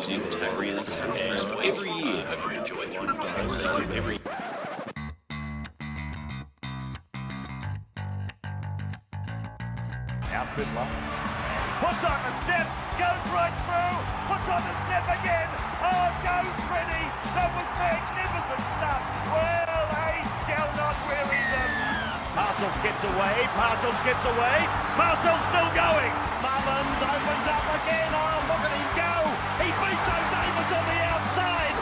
in Terriers, and every year hope you enjoy one process every. Now Fiddler puts on the step, goes right through, puts on the step again. Oh, goes Freddy. That was magnificent stuff. Well, they shall not weary them. Parcels gets away, Parcels still going. Mullins opens up again. Oh, look at him go. He beats O'Davis on the outside.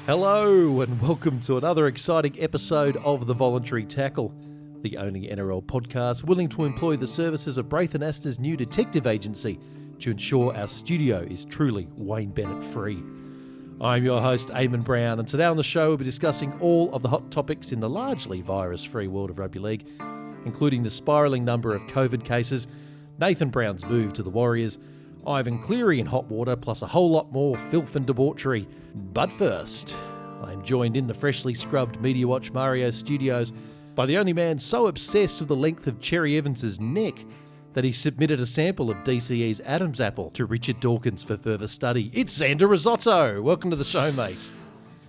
Hello and welcome to another exciting episode of The Voluntary Tackle, the only NRL podcast willing to employ the services of Braith and Astor's new detective agency to ensure our studio is truly Wayne Bennett free. I'm your host, Aimon Brown, and today on the show we'll be discussing all of the hot topics in the largely virus-free world of rugby league, including the spiralling number of COVID cases, Nathan Brown's move to the Warriors, Ivan Cleary in hot water, plus a whole lot more filth and debauchery. But first, I'm joined in the freshly scrubbed Media Watch Mario studios by the only man so obsessed with the length of Cherry Evans's neck that he submitted a sample of DCE's Adam's apple to Richard Dawkins for further study. It's Xander Risotto. Welcome to the show, mate.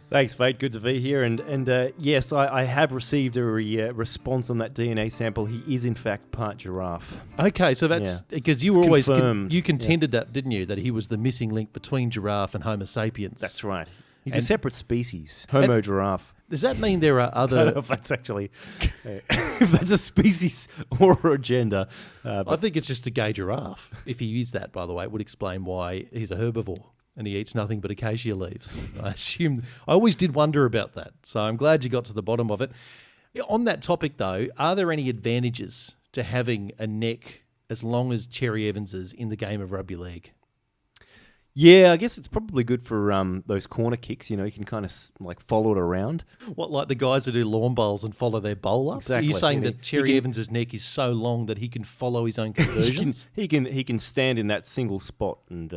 Thanks, mate. Good to be here. And yes, I have received a response on that DNA sample. He is, in fact, part giraffe. Okay, so that's because you were always you contended yeah. that, didn't you, that he was the missing link between giraffe and Homo sapiens. That's right. He's a separate species, Homo giraffe. Does that mean there are other... I don't know if that's actually... if that's a species or a gender. I think it's just a gay giraffe. If he is that, by the way, it would explain why he's a herbivore and he eats nothing but acacia leaves. I always did wonder about that. So I'm glad you got to the bottom of it. On that topic, though, are there any advantages to having a neck as long as Cherry Evans's in the game of rugby league? Yeah, I guess it's probably good for those corner kicks. You know, you can kind of follow it around. What, like the guys that do lawn bowls and follow their bowler? Exactly. Are you saying that Cherry Evans's neck is so long that he can follow his own conversions? he can stand in that single spot and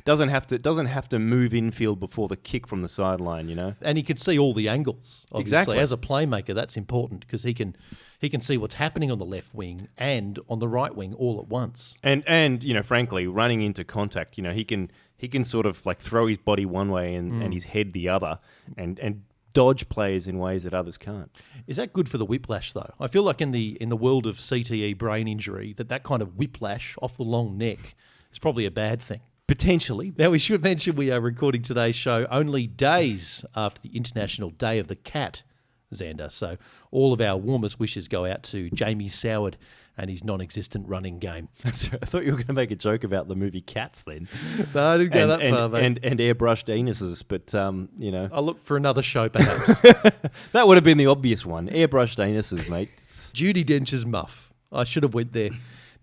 doesn't have to move infield before the kick from the sideline. You know, and he can see all the angles. Obviously, exactly. As a playmaker, that's important because he can see what's happening on the left wing and on the right wing all at once. And you know, frankly, running into contact, you know, he can sort of throw his body one way and his head the other and dodge players in ways that others can't. Is that good for the whiplash though? I feel like in the world of CTE brain injury that kind of whiplash off the long neck is probably a bad thing. Potentially. Now, we should mention we are recording today's show only days after the International Day of the Cat, Xander. So all of our warmest wishes go out to Jamie Soward and his non-existent running game. I thought you were going to make a joke about the movie Cats then. No, I didn't go that far, mate. And airbrushed anuses, but, you know. I'll look for another show, perhaps. That would have been the obvious one. Airbrushed anuses, mate. Judi Dench's muff. I should have went there.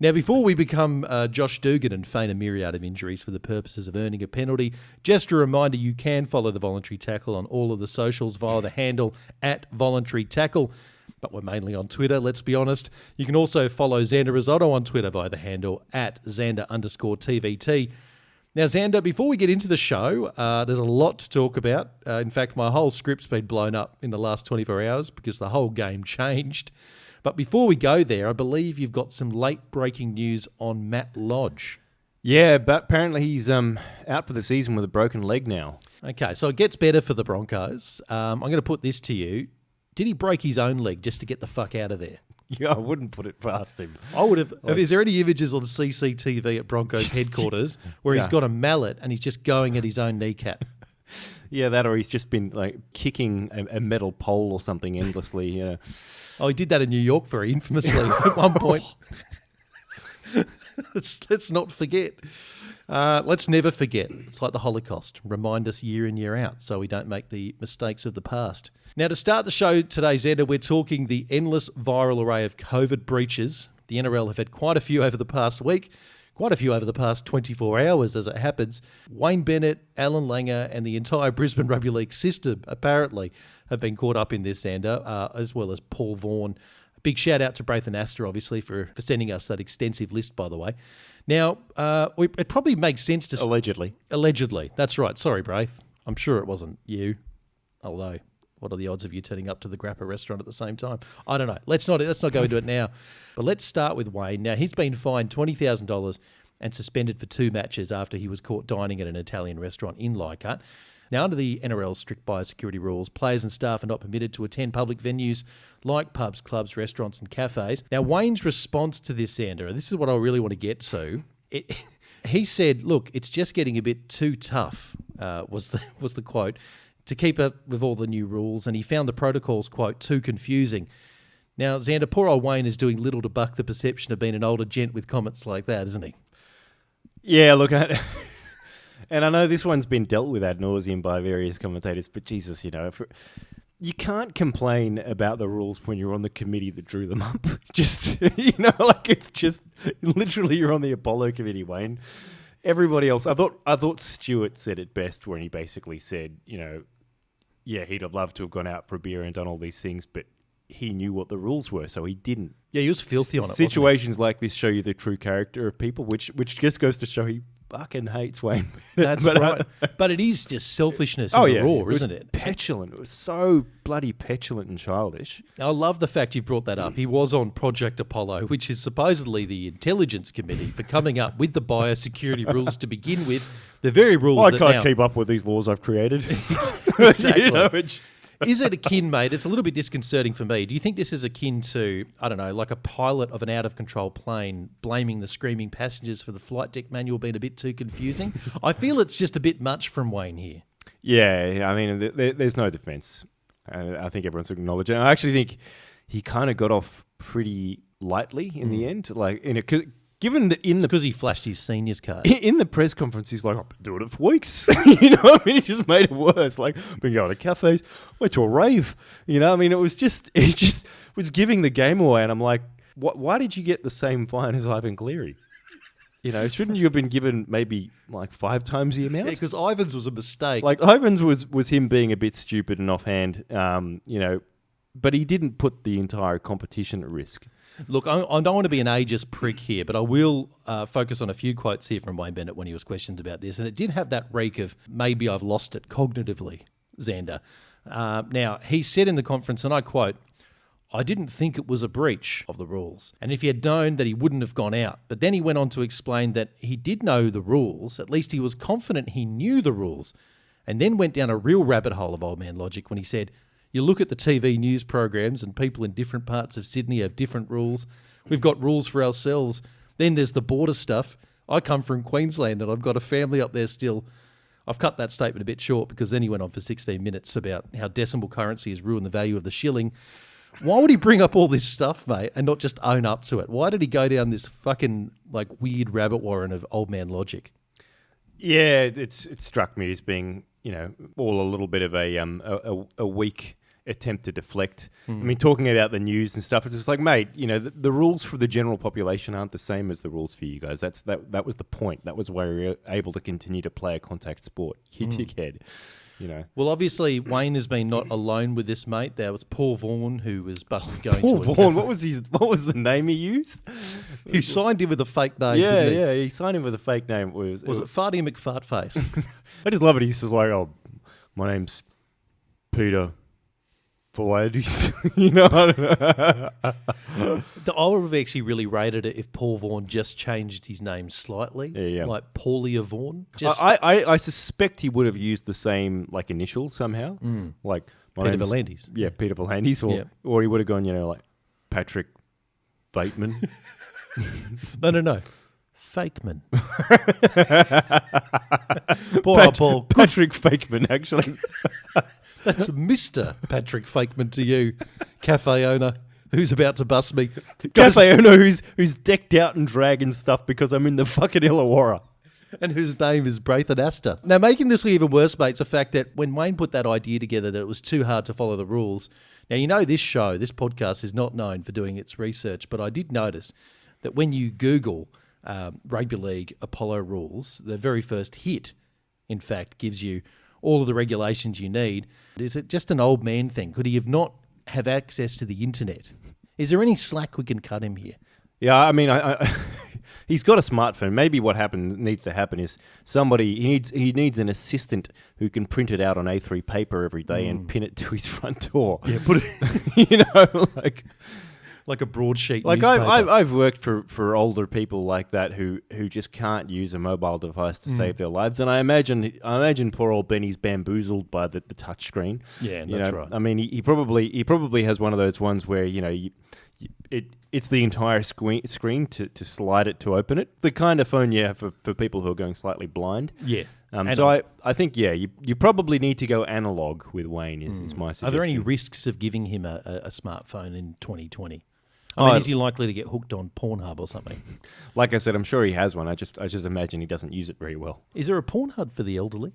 Now, before we become Josh Dugan and feign a myriad of injuries for the purposes of earning a penalty, just a reminder you can follow the Voluntary Tackle on all of the socials via the handle @VoluntaryTackle. But we're mainly on Twitter, let's be honest. You can also follow Xander Risotto on Twitter via the handle @Xander_TVT. Now, Xander, before we get into the show, there's a lot to talk about. In fact, my whole script's been blown up in the last 24 hours because the whole game changed. But before we go there, I believe you've got some late-breaking news on Matt Lodge. Yeah, but apparently he's out for the season with a broken leg now. Okay, so it gets better for the Broncos. I'm going to put this to you. Did he break his own leg just to get the fuck out of there? Yeah, I wouldn't put it past him. I would have. Is there any images on CCTV at Broncos headquarters where he's got a mallet and he's just going at his own kneecap? Yeah, that or he's just been kicking a metal pole or something endlessly, you know. Oh, he did that in New York very infamously at one point. Let's not forget. Let's never forget. It's like the Holocaust. Remind us year in, year out so we don't make the mistakes of the past. Now, to start the show today, Xander, we're talking the endless viral array of COVID breaches. The NRL have had quite a few over the past week, quite a few over the past 24 hours as it happens. Wayne Bennett, Alan Langer and the entire Brisbane Rugby League system apparently have been caught up in this, Xander, as well as Paul Vaughan. Big shout out to Braith and Astor, obviously, for sending us that extensive list, by the way. Now, it probably makes sense to... Allegedly. Allegedly. That's right. Sorry, Braith. I'm sure it wasn't you. Although, what are the odds of you turning up to the Grappa restaurant at the same time? I don't know. Let's not go into it now. But let's start with Wayne. Now, he's been fined $20,000 and suspended for 2 matches after he was caught dining at an Italian restaurant in Leichhardt. Now, under the NRL's strict biosecurity rules, players and staff are not permitted to attend public venues like pubs, clubs, restaurants and cafes. Now, Wayne's response to this, Xander, and this is what I really want to get to, he said, look, it's just getting a bit too tough, was the quote, to keep up with all the new rules, and he found the protocols, quote, too confusing. Now, Xander, poor old Wayne is doing little to buck the perception of being an older gent with comments like that, isn't he? Yeah, look, and I know this one's been dealt with ad nauseum by various commentators, but Jesus, you can't complain about the rules when you're on the committee that drew them up. Just, it's just literally you're on the Apollo committee, Wayne. Everybody else, I thought Stewart said it best when he basically said, yeah, he'd have loved to have gone out for a beer and done all these things, but he knew what the rules were, so he didn't. Yeah, he was filthy on it. Situations like this show you the true character of people, which just goes to show he fucking hates Wayne. That's right. But it is just selfishness in the raw, isn't it? Petulant. It was so bloody petulant and childish. I love the fact you brought that up. He was on Project Apollo, which is supposedly the intelligence committee for coming up with the biosecurity rules to begin with. The very rules I can't keep up with these laws I've created. Exactly. Is it akin, mate? It's a little bit disconcerting for me. Do you think this is akin to, I don't know, like a pilot of an out-of-control plane blaming the screaming passengers for the flight deck manual being a bit too confusing? I feel it's just a bit much from Wayne here. Yeah, I mean, there's no defence. I think everyone's acknowledged it. I actually think he kind of got off pretty lightly in the end. Like, given because he flashed his seniors card in the press conference, he's like, "I've been doing it for weeks." I mean, he just made it worse. Like, been going to cafes, went to a rave. I mean, it just was giving the game away. And I'm like, why did you get the same fine as Ivan Cleary? Shouldn't you have been given maybe like 5 times the amount? Yeah, because Ivan's was a mistake. Like Ivan's was him being a bit stupid and offhand. But he didn't put the entire competition at risk. Look, I don't want to be an ageist prick here, but I will focus on a few quotes here from Wayne Bennett when he was questioned about this, and it did have that reek of maybe I've lost it cognitively, Xander. Now, he said in the conference, and I quote, "I didn't think it was a breach of the rules, and if he had known that he wouldn't have gone out." But then he went on to explain that he did know the rules, at least he was confident he knew the rules, and then went down a real rabbit hole of old man logic when he said, "You look at the TV news programs and people in different parts of Sydney have different rules. We've got rules for ourselves. Then there's the border stuff. I come from Queensland and I've got a family up there still." I've cut that statement a bit short because then he went on for 16 minutes about how decimal currency has ruined the value of the shilling. Why would he bring up all this stuff, mate, and not just own up to it? Why did he go down this fucking weird rabbit warren of old man logic? Yeah, it struck me as being, all a little bit of a weak attempt to deflect. I mean, talking about the news and stuff, it's just like, mate, the rules for the general population aren't the same as the rules for you guys. That was the point. That was why we were able to continue to play a contact sport. You dickhead. Well, obviously, Wayne has been not alone with this, mate. There was Paul Vaughan, who was busted going Paul to Vaughan, what was the name he used? He signed him with a fake name, yeah, didn't he? Yeah, he signed him with a fake name. Was it Farty McFartface? I just love it. He says like, "Oh, my name's Peter Philandes." I would have actually really rated it if Paul Vaughan just changed his name slightly. Yeah. Like Paulia Vaughan. I suspect he would have used the same initial somehow. Like Peter Philandes. Yeah, Peter Philandes. Or he would have gone, like Patrick Bateman. No. Fakeman. Paul. Patrick Fakeman, actually. That's Mr. Patrick Fakeman to you, cafe owner who's about to bust me. Cafe owner who's decked out in dragon stuff because I'm in the fucking Illawarra. And whose name is Braithen Astor. Now, making this even worse, mate, is the fact that when Wayne put that idea together that it was too hard to follow the rules. Now, this podcast is not known for doing its research, but I did notice that when you Google Rugby League Apollo rules, the very first hit, in fact, gives you all of the regulations you need. Is it just an old man thing? Could he not have access to the internet? Is there any slack we can cut him here? Yeah, I mean, he's got a smartphone. Maybe what needs to happen is he needs an assistant who can print it out on A3 paper every day and pin it to his front door. Yeah, put it. like a broadsheet Like newspaper. I've worked for older people like that who just can't use a mobile device to save their lives, and I imagine poor old Benny's bamboozled by the touch screen. Yeah, that's right. I mean, he probably has one of those ones where it's the entire screen to slide it to open it. The kind of phone you have for people who are going slightly blind. Yeah. So I think you probably need to go analog with Wayne is my suggestion. Are there any risks of giving him a smartphone in 2020? I mean, is he likely to get hooked on Pornhub or something? Like I said, I'm sure he has one. I just imagine he doesn't use it very well. Is there a Pornhub for the elderly?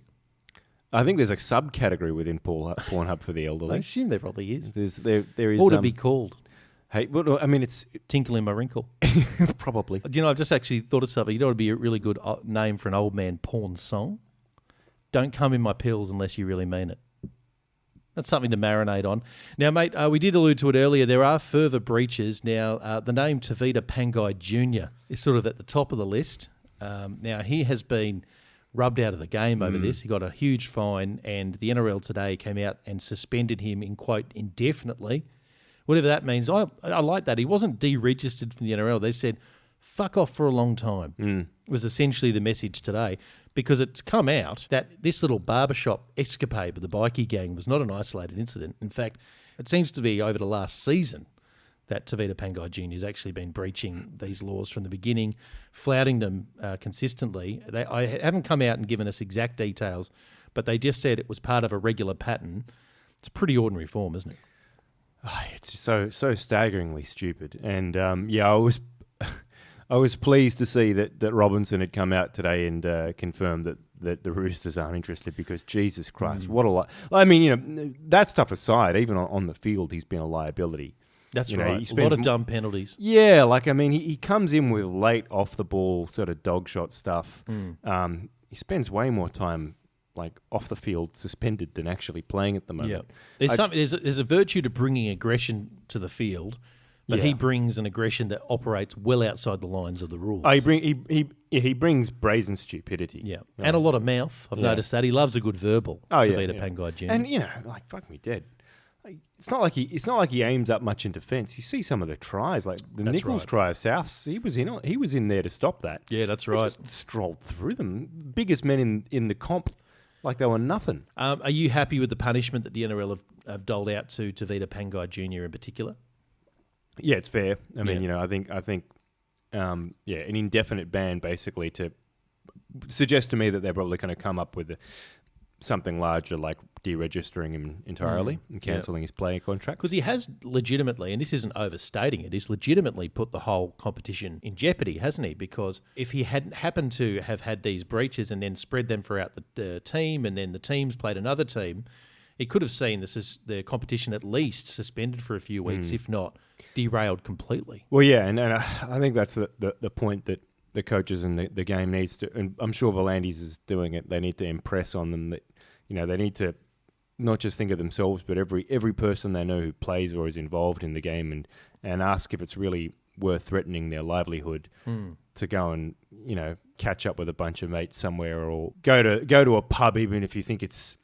I think there's a subcategory within Pornhub for the I elderly. assume there probably is. There is. What would it be called? Hey, well, I mean, it's Tinkle in my wrinkle. probably. You know, I've just actually thought of something. You know what would be a really good name for an old man porn song? Don't come in my pills unless you really mean it. That's something to marinate on. Now, mate, we did allude to it earlier. There are further breaches. Now, the name Tevita Pangai Jr. is sort of at the top of the list. Now, he has been rubbed out of the game over this. He got a huge fine, and the NRL today came out and suspended him in, quote, indefinitely. Whatever that means. I like that. He wasn't deregistered from the NRL. They said, fuck off for a long time, was essentially the message today, because it's come out that this little barbershop escapade with the bikie gang was not an isolated incident. In fact, it seems to be over the last season that Tevita Pangai Jr. has actually been breaching these laws from the beginning, flouting them consistently. I haven't come out and given us exact details, but they just said it was part of a regular pattern. It's pretty ordinary form, isn't it? It's just so staggeringly stupid. And I was pleased to see that Robinson had come out today and confirmed that the Roosters aren't interested, because Jesus Christ, what a lot. I mean, that stuff aside, even on the field, he's been a liability. That's right. A lot of dumb penalties. Yeah, like, I mean, he comes in with late off the ball sort of dog shot stuff. He spends way more time like off the field suspended than actually playing at the moment. Yeah. There's a virtue to bringing aggression to the field, but he brings an aggression that operates well outside the lines of the rules. He brings brazen stupidity. Yeah. And a lot of mouth. I've noticed that. He loves a good verbal. Tevita Pangai Jr. And like, fuck me dead. Like, it's not like he aims up much in defence. You see some of the tries, like the Nichols try of Souths. He was in there to stop that. Yeah, that's right. He just strolled through them. Biggest men in the comp. Like they were nothing. Are you happy with the punishment that the NRL have doled out to Tevita Pangai Jr. in particular? Yeah, it's fair. I mean, I think, an indefinite ban basically to suggest to me that they're probably going to come up with something larger, like deregistering him entirely and cancelling his playing contract. Because he has legitimately, and this isn't overstating it, he's legitimately put the whole competition in jeopardy, hasn't he? Because if he hadn't happened to have had these breaches and then spread them throughout the team, and then the teams played another team, he could have seen the competition at least suspended for a few weeks, if not derailed completely. Well, yeah, and I think that's the point that the coaches and the game needs to, and I'm sure Volandis is doing it, they need to impress on them that, they need to not just think of themselves, but every person they know who plays or is involved in the game, and ask if it's really worth threatening their livelihood to go and catch up with a bunch of mates somewhere, or go to a pub even if you think it's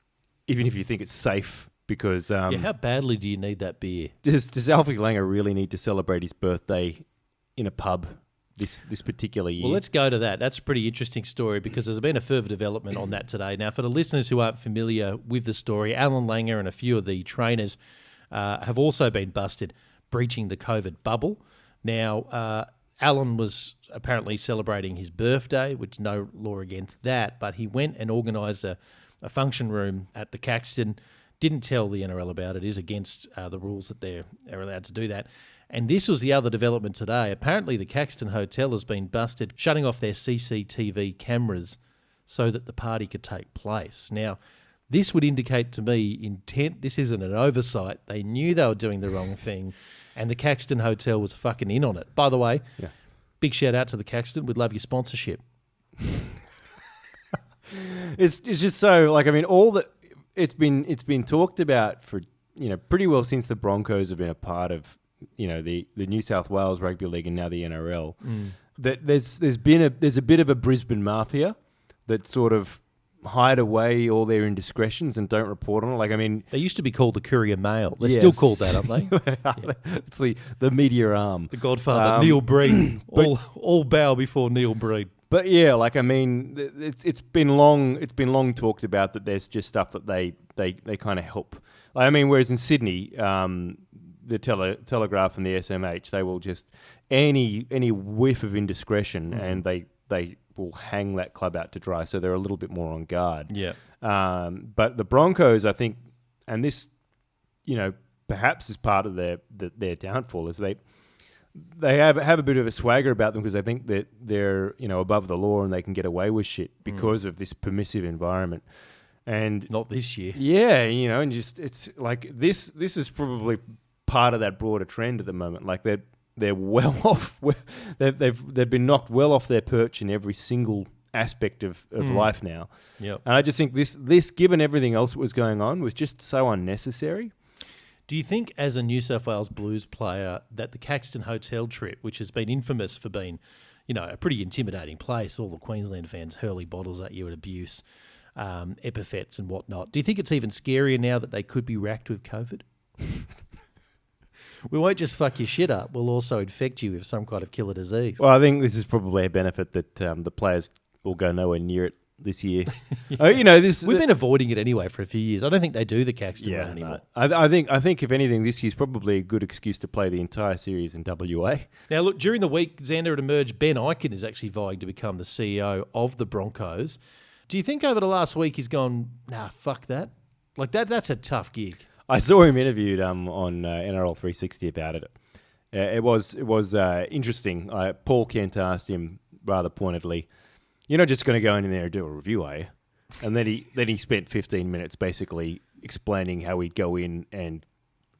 safe, because how badly do you need that beer? Does Alfie Langer really need to celebrate his birthday in a pub this particular year? Well, let's go to that. That's a pretty interesting story, because there's been a further development on that today. Now, for the listeners who aren't familiar with the story, Alan Langer and a few of the trainers have also been busted breaching the COVID bubble. Now, Alan was apparently celebrating his birthday, which no law against that, but he went and organised a function room at the Caxton, didn't tell the NRL about it, is against the rules that they're allowed to do that. And this was the other development today. Apparently the Caxton Hotel has been busted, shutting off their CCTV cameras so that the party could take place. Now, this would indicate to me intent. This isn't an oversight. They knew they were doing the wrong thing, and the Caxton Hotel was fucking in on it. By the way, big shout out to the Caxton. We'd love your sponsorship. It's just so, like, I mean, all that it's been talked about for pretty well since the Broncos have been a part of the New South Wales Rugby League and now the NRL. That there's a bit of a Brisbane mafia that sort of hide away all their indiscretions and don't report on it. Like, I mean, They used to be called the Courier Mail. They're still called that, aren't they? It's the media arm. The Godfather, Neil Breen. All bow before Neil Breen. But yeah, like, I mean, it's been long talked about that there's just stuff that they kind of help. Like, I mean, whereas in Sydney, the Telegraph and the SMH, they will just any whiff of indiscretion and they will hang that club out to dry. So they're a little bit more on guard. Yeah. But the Broncos, I think, and this, perhaps is part of their downfall, is they have a bit of a swagger about them because they think that they're above the law and they can get away with shit because of this permissive environment. And not this year. Yeah, and just it's like this is probably part of that broader trend at the moment. Like they're well off. They've been knocked well off their perch in every single aspect of life now. Yep. And I just think this given everything else that was going on was just so unnecessary. Do you think, as a New South Wales Blues player, that the Caxton Hotel trip, which has been infamous for being, a pretty intimidating place, all the Queensland fans hurling bottles at you and abuse, epithets and whatnot, do you think it's even scarier now that they could be racked with COVID? We won't just fuck your shit up, we'll also infect you with some kind of killer disease. Well, I think this is probably a benefit that the players will go nowhere near it this year. We've been avoiding it anyway for a few years. I don't think they do the Caxton run anymore. I think if anything, this year's probably a good excuse to play the entire series in WA. Now, look, during the week, Xander, it emerged Ben Ikin is actually vying to become the CEO of the Broncos. Do you think over the last week he's gone, nah, fuck that? Like, that's a tough gig. I saw him interviewed on NRL 360 about it. It was interesting. Paul Kent asked him rather pointedly, "You're not just going to go in there and do a review, are you?" And then he spent 15 minutes basically explaining how he'd go in and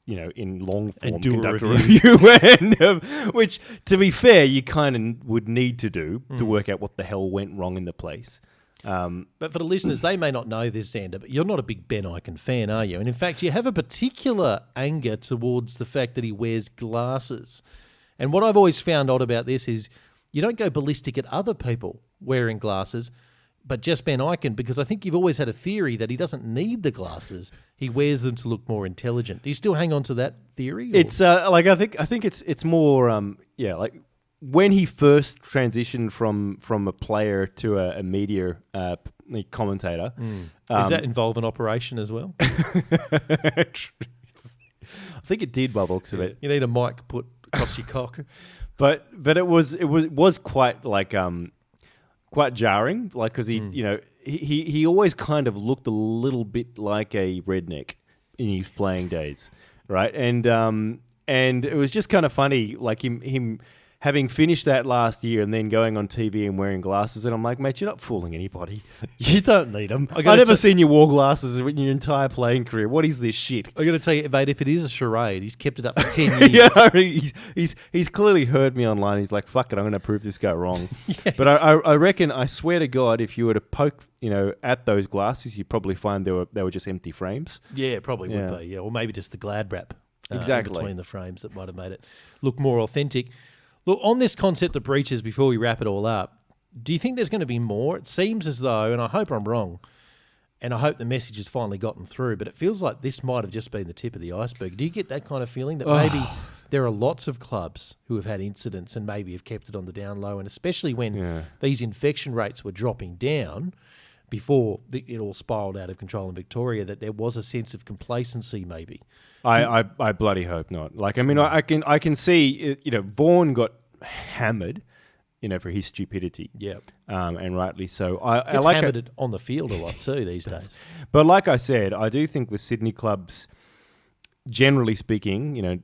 in long form and do conduct a review. and, which, to be fair, you kind of would need to do to work out what the hell went wrong in the place. But for the listeners, they may not know this, Xander, but you're not a big Ben Ikin fan, are you? And in fact, you have a particular anger towards the fact that he wears glasses. And what I've always found odd about this is you don't go ballistic at other people wearing glasses, but just Ben Ikin, because I think you've always had a theory that he doesn't need the glasses. He wears them to look more intelligent. Do you still hang on to that theory? Or? It's I think it's more like when he first transitioned from a player to a media commentator. Does that involve an operation as well? I think it did by the looks of it. You need a mic put across your cock. But it was quite like quite jarring, like because he always kind of looked a little bit like a redneck in his playing days, right? And it was just kind of funny, like him having finished that last year and then going on TV and wearing glasses, and I'm like, mate, you're not fooling anybody. You don't need them. I've never seen you wear glasses in your entire playing career. What is this shit? I'm going to tell you, mate, if it is a charade, he's kept it up for 10 years. Yeah, I mean, he's clearly heard me online. He's like, fuck it, I'm going to prove this guy wrong. Yes. But I reckon, I swear to God, if you were to poke, at those glasses, you'd probably find they were just empty frames. Yeah, it probably would be. Yeah, or maybe just the Glad wrap exactly between the frames that might have made it look more authentic. Look, on this concept of breaches, before we wrap it all up, do you think there's going to be more? It seems as though, and I hope I'm wrong, and I hope the message has finally gotten through, but it feels like this might have just been the tip of the iceberg. Do you get that kind of feeling that maybe there are lots of clubs who have had incidents and maybe have kept it on the down low, and especially when these infection rates were dropping down before it all spiraled out of control in Victoria, that there was a sense of complacency maybe? I bloody hope not. Like, I mean, I can see, Vaughan got hammered, for his stupidity. Yeah. And rightly so. Gets hammered on the field a lot too these days. But like I said, I do think the Sydney clubs, generally speaking,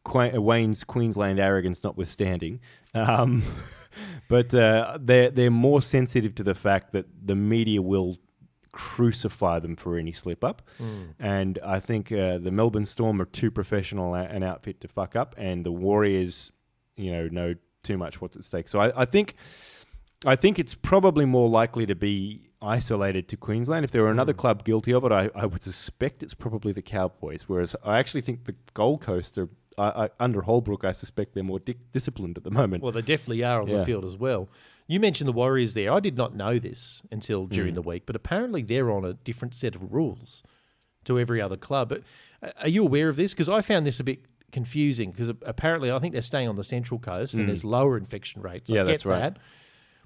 Wayne's Queensland arrogance notwithstanding, but they're more sensitive to the fact that the media will crucify them for any slip up, and I think the Melbourne Storm are too professional an outfit to fuck up, and the Warriors, know too much what's at stake. So I think it's probably more likely to be isolated to Queensland. If there were another club guilty of it, I would suspect it's probably the Cowboys. Whereas I actually think the Gold Coast are under Holbrook. I suspect they're more disciplined at the moment. Well, they definitely are on the field as well. You mentioned the Warriors there. I did not know this until during the week, but apparently they're on a different set of rules to every other club. But are you aware of this? Because I found this a bit confusing because apparently I think they're staying on the Central Coast and there's lower infection rates. I get that's right. that.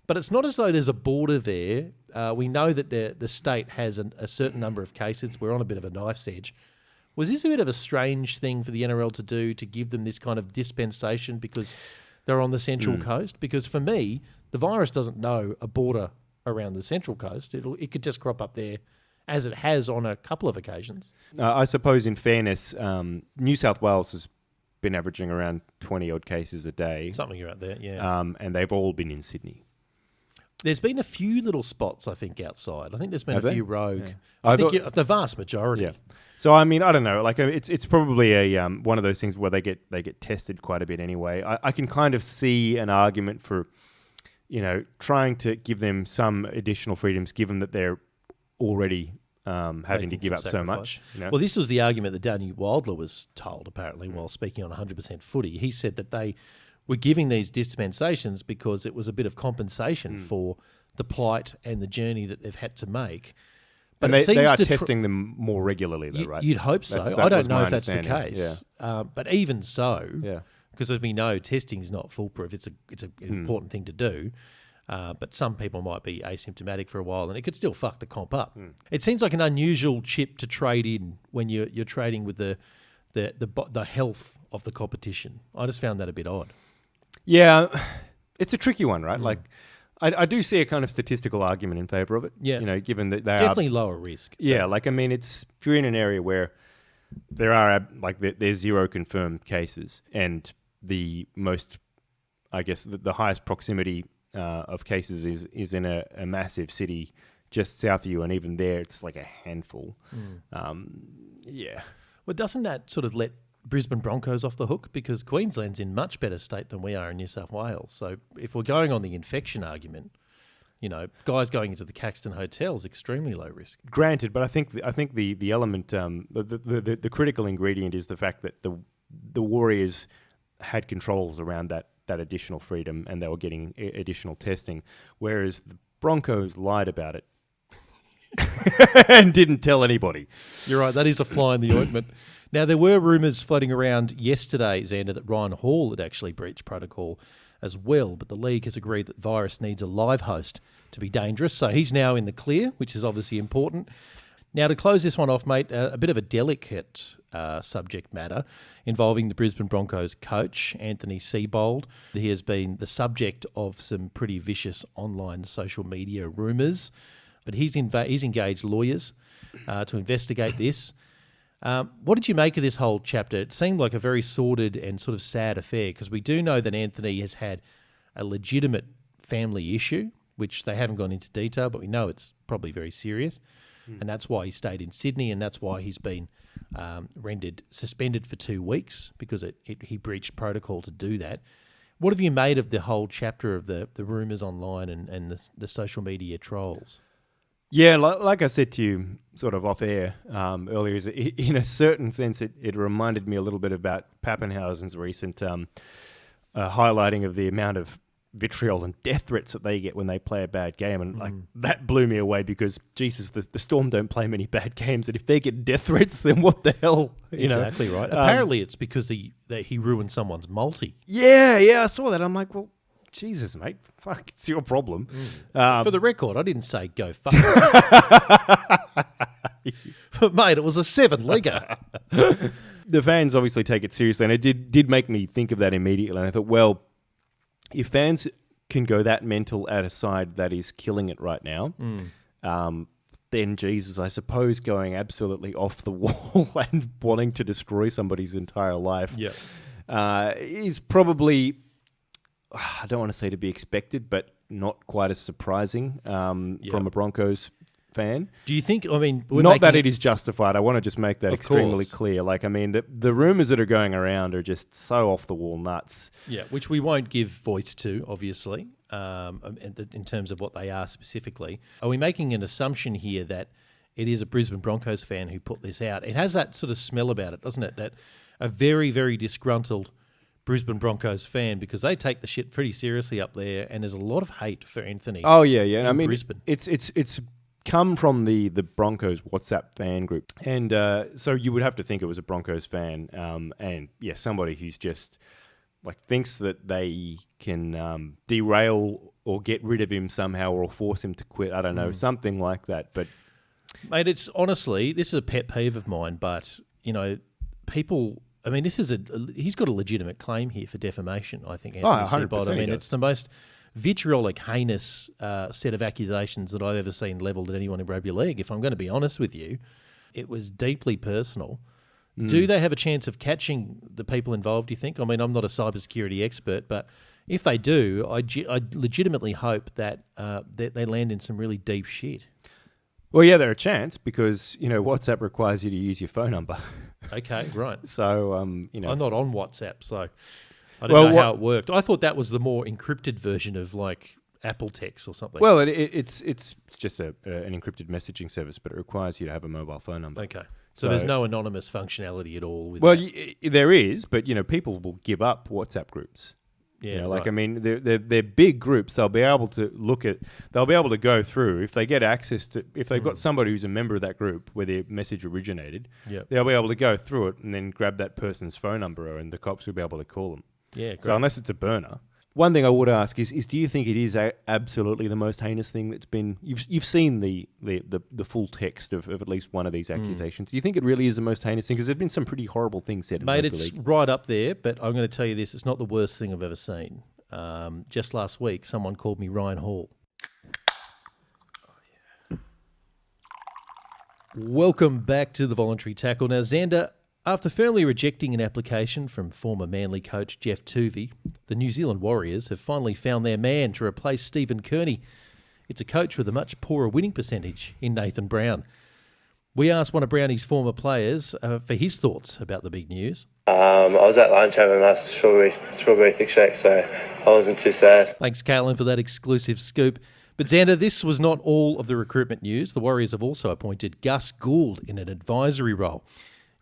But it's not as though there's a border there. We know that the state has a certain number of cases. We're on a bit of a knife's edge. Was this a bit of a strange thing for the NRL to do, to give them this kind of dispensation because they're on the Central Coast? Because for me, the virus doesn't know a border around the Central Coast. It could just crop up there, as it has on a couple of occasions. I suppose, in fairness, New South Wales has been averaging around 20-odd cases a day. Something around there, yeah. And they've all been in Sydney. There's been a few little spots, I think, outside. I think there's been Have a they? few rogue. Yeah. I think the vast majority. Yeah. So I mean, I don't know. Like, it's probably a one of those things where they get tested quite a bit anyway. I can kind of see an argument for, trying to give them some additional freedoms, given that they're already having to give up so much. Well, this was the argument that Danny Wildler was told, apparently, while speaking on 100% footy. He said that they were giving these dispensations because it was a bit of compensation for the plight and the journey that they've had to make. But and they are testing them more regularly, though, right? You'd hope so. I don't know if that's the case. Yeah. But even so, because as we know, testing is not foolproof. It's an important thing to do. But some people might be asymptomatic for a while, and it could still fuck the comp up. It seems like an unusual chip to trade in when you're trading with the health of the competition. I just found that a bit odd. Yeah, it's a tricky one, right? Like, I do see a kind of statistical argument in favour of it. Yeah, given that they definitely lower risk. Yeah, like, I mean, if you're in an area where there's 0 confirmed cases, and the most, I guess, the highest proximity of cases is in a massive city just south of you, and even there it's like a handful. Well, doesn't that sort of let Brisbane Broncos off the hook? Because Queensland's in much better state than we are in New South Wales. So if we're going on the infection argument, guys going into the Caxton Hotel is extremely low risk. Granted, but I think the element, the critical ingredient is the fact that the Warriors had controls around that additional freedom, and they were getting additional testing, whereas the Broncos lied about it and didn't tell anybody. You're right, that is a fly in the ointment. Now, there were rumours floating around yesterday, Xander, that Ryan Hall had actually breached protocol as well, but the league has agreed that the virus needs a live host to be dangerous, so he's now in the clear, which is obviously important. Now, to close this one off, mate, a bit of a delicate subject matter involving the Brisbane Broncos coach, Anthony Seibold. He has been the subject of some pretty vicious online social media rumours, but he's engaged lawyers to investigate this. What did you make of this whole chapter? It seemed like a very sordid and sort of sad affair, because we do know that Anthony has had a legitimate family issue, which they haven't gone into detail, but we know it's probably very serious. And that's why he stayed in Sydney, and that's why he's been rendered suspended for 2 weeks, because he breached protocol to do that. What have you made of the whole chapter of the rumours online and the social media trolls? Yeah, like I said to you sort of off air earlier, in a certain sense, it reminded me a little bit about Pappenhausen's recent highlighting of the amount of vitriol and death threats that they get when they play a bad game, and like that blew me away, because Jesus, the Storm don't play many bad games, and if they get death threats, then what the hell? Exactly right. Apparently, it's because he ruined someone's multi. Yeah, I saw that. I'm like, well, Jesus, mate, fuck, it's your problem. For the record, I didn't say go fuck. But mate, it was a 7-legger. The fans obviously take it seriously, and it did make me think of that immediately. And I thought, well, if fans can go that mental at a side that is killing it right now, then Jesus, I suppose going absolutely off the wall and wanting to destroy somebody's entire life is probably, I don't want to say to be expected, but not quite as surprising from a Broncos fan. Do you think, not that it is justified. I want to just make that extremely clear. Like, I mean, the rumours that are going around are just so off the wall nuts. Yeah, which we won't give voice to, obviously, in terms of what they are specifically. Are we making an assumption here that it is a Brisbane Broncos fan who put this out? It has that sort of smell about it, doesn't it? That a very, very disgruntled Brisbane Broncos fan because they take the shit pretty seriously up there, and there's a lot of hate for Anthony. Oh yeah. In I mean, Brisbane. It's come from the Broncos WhatsApp fan group, and so you would have to think it was a Broncos fan, and somebody who's just like thinks that they can derail or get rid of him somehow or force him to quit. I don't know, something like that. But mate, it's honestly, this is a pet peeve of mine, but people. I mean, he's got a legitimate claim here for defamation. I think Anthony Seibold. I mean, it's the most vitriolic, heinous set of accusations that I've ever seen levelled at anyone in rugby league. If I'm going to be honest with you, it was deeply personal. Do they have a chance of catching the people involved, do you think? I mean, I'm not a cybersecurity expert, but if they do, I legitimately hope that they land in some really deep shit. Well, yeah, they're a chance because, WhatsApp requires you to use your phone number. Okay, right. So, I'm not on WhatsApp, so I don't know how it worked. I thought that was the more encrypted version of like Apple Text or something. Well, it's just an encrypted messaging service, but it requires you to have a mobile phone number. Okay. So there's no anonymous functionality at all with there is, but people will give up WhatsApp groups. Yeah, I mean, they're big groups. They'll be able to they'll be able to go through if they get access to, if they've got somebody who's a member of that group where their message originated, they'll be able to go through it and then grab that person's phone number, and the cops will be able to call them. Yeah, great. So unless it's a burner. One thing I would ask is do you think it is absolutely the most heinous thing that's been? You've seen the full text of at least one of these accusations. Do you think it really is the most heinous thing? Because there've been some pretty horrible things said. Mate, it's right up there. But I'm going to tell you this: it's not the worst thing I've ever seen. Just last week, someone called me Ryan Hall. Welcome back to the Voluntary Tackle. Now, Xander, after firmly rejecting an application from former Manly coach Jeff Tuvey, the New Zealand Warriors have finally found their man to replace Stephen Kearney. It's a coach with a much poorer winning percentage in Nathan Brown. We asked one of Brownie's former players for his thoughts about the big news. I was at lunch having a nice strawberry thick shake, so I wasn't too sad. Thanks, Caitlin, for that exclusive scoop. But Xander, this was not all of the recruitment news. The Warriors have also appointed Gus Gould in an advisory role.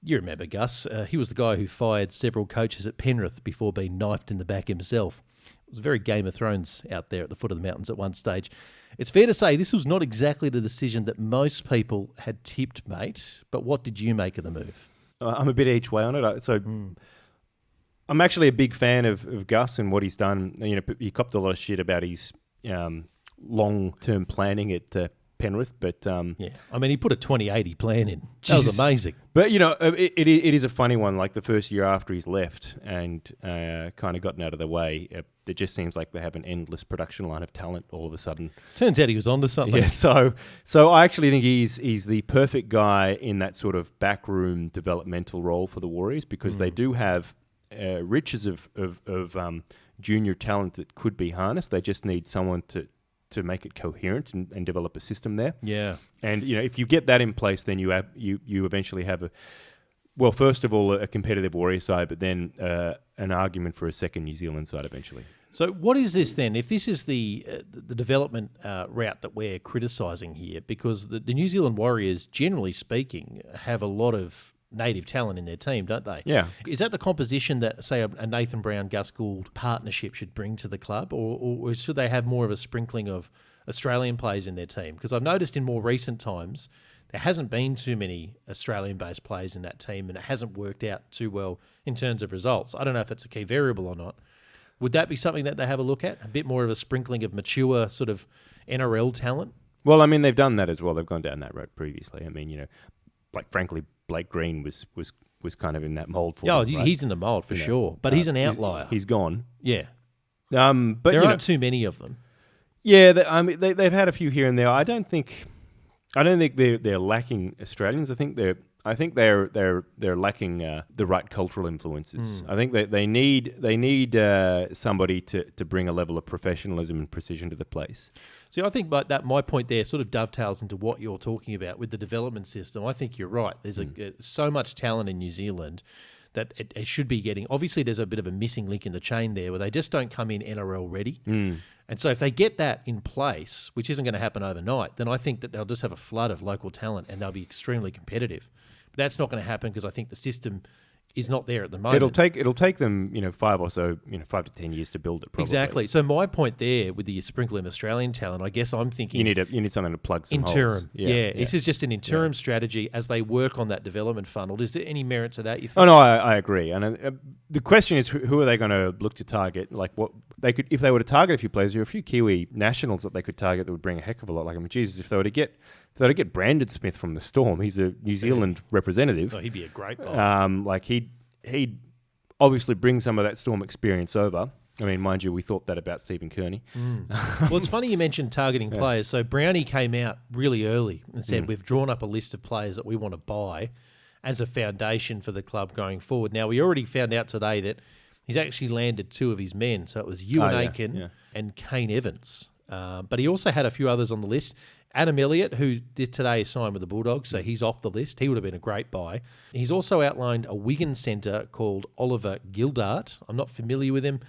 You remember Gus. He was the guy who fired several coaches at Penrith before being knifed in the back himself. It was very Game of Thrones out there at the foot of the mountains at one stage. It's fair to say this was not exactly the decision that most people had tipped, mate. But what did you make of the move? I'm a bit each way on it. So I'm actually a big fan of Gus and what he's done. He copped a lot of shit about his long-term planning at Penrith, but I mean, he put a 2080 plan in. That was amazing. But it is a funny one. Like the first year after he's left and kind of gotten out of the way, it just seems like they have an endless production line of talent all of a sudden. Turns out he was onto something. Yeah. So I actually think he's the perfect guy in that sort of backroom developmental role for the Warriors because they do have riches of junior talent that could be harnessed. They just need someone to make it coherent and develop a system there. Yeah. And, if you get that in place, then you eventually have first of all, a competitive Warrior side, but then an argument for a second New Zealand side eventually. So what is this then? If this is the development route that we're criticising here, because the New Zealand Warriors, generally speaking, have a lot of native talent in their team, don't they? Yeah. Is that the composition that, say, a Nathan Brown, Gus Gould partnership should bring to the club, or should they have more of a sprinkling of Australian players in their team? Because I've noticed in more recent times there hasn't been too many Australian-based players in that team, and it hasn't worked out too well in terms of results. I don't know if it's a key variable or not. Would that be something that they have a look at? A bit more of a sprinkling of mature sort of NRL talent? Well, I mean, they've done that as well. They've gone down that road previously. I mean, frankly, Blake Green was kind of in that mould for them, right? He's in the mould for sure, but he's an outlier. He's gone. Yeah. But there aren't too many of them. Yeah, they've had a few here and there. I don't think they're lacking Australians. I think they're lacking the right cultural influences. I think they need somebody to bring a level of professionalism and precision to the place. See, I think my point there sort of dovetails into what you're talking about with the development system. I think you're right. There's so much talent in New Zealand that it should be getting. Obviously, there's a bit of a missing link in the chain there where they just don't come in NRL ready. And so if they get that in place, which isn't going to happen overnight, then I think that they'll just have a flood of local talent and they'll be extremely competitive. But that's not going to happen because I think the system is not there at the moment. It'll take them 5 to 10 years to build it. Probably. Exactly. So my point there with the sprinkle in Australian talent, I guess I'm thinking you need something to plug some interim. holes. Yeah. This is just an interim strategy as they work on that development funnel. Is there any merit to that? You think? Oh no, I agree. And the question is, who are they going to look to target? Like what they could, if they were to target a few players, there are a few Kiwi nationals that they could target that would bring a heck of a lot. Like Jesus, if they were to get Brandon Smith from the Storm, he's a New Zealand representative. Oh, he'd be a great guy. He'd obviously bring some of that Storm experience over. I mean, mind you, we thought that about Stephen Kearney. Well, it's funny you mentioned targeting players. So Browny came out really early and said, we've drawn up a list of players that we want to buy as a foundation for the club going forward. Now, we already found out today that he's actually landed 2 of his men. So it was Ewan Aiken and Kane Evans. But he also had a few others on the list. Adam Elliott, who did today signed with the Bulldogs, so he's off the list. He would have been a great buy. He's also outlined a Wigan centre called Oliver Gildart. I'm not familiar with him.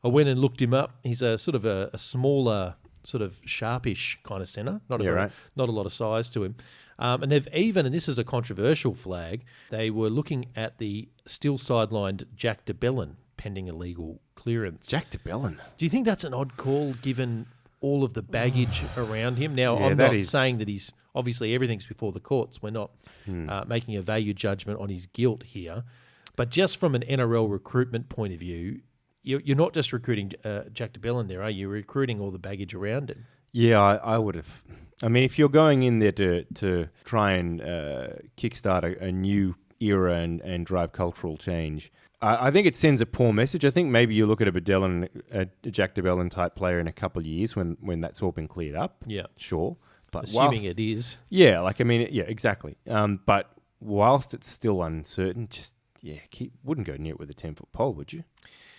I went and looked him up. He's a sort of a smaller, sort of sharpish kind of centre. Not a lot of size to him. And they've even, and this is a controversial flag, they were looking at the still sidelined Jack de Belin pending a legal clearance. Jack de Belin. Do you think that's an odd call given all of the baggage around him? Now, Yeah, I'm that not is- saying that he's obviously everything's before the courts. We're not making a value judgment on his guilt here, but just from an NRL recruitment point of view, you're not just recruiting Jack de Belin there, are you? You're recruiting all the baggage around him. Yeah, I would have. I mean, if you're going in there to try and kickstart a new era and drive cultural change, I think it sends a poor message. I think maybe you look at a Jack de Belin type player in a couple of years when that's all been cleared up. Yeah. Sure. But Assuming it is. Yeah, exactly. But whilst it's still uncertain, wouldn't go near it with a 10-foot pole, would you?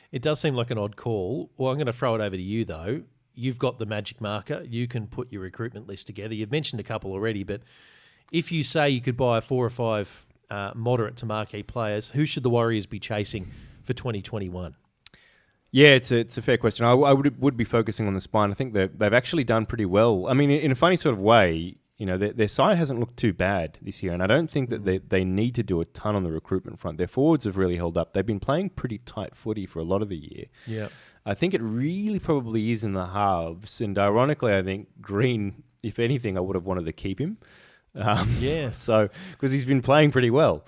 It does seem like an odd call. Well, I'm going to throw it over to you, though. You've got the magic marker. You can put your recruitment list together. You've mentioned a couple already, but if you say you could buy 4 or 5 moderate to marquee players, who should the Warriors be chasing for 2021? Yeah, it's a fair question. I would be focusing on the spine. I think they've actually done pretty well. I mean, in a funny sort of way, their side hasn't looked too bad this year, and I don't think that they need to do a ton on the recruitment front. Their forwards have really held up. They've been playing pretty tight footy for a lot of the year. Yeah. I think it really probably is in the halves, and ironically, I think Green, if anything, I would have wanted to keep him. So, because he's been playing pretty well.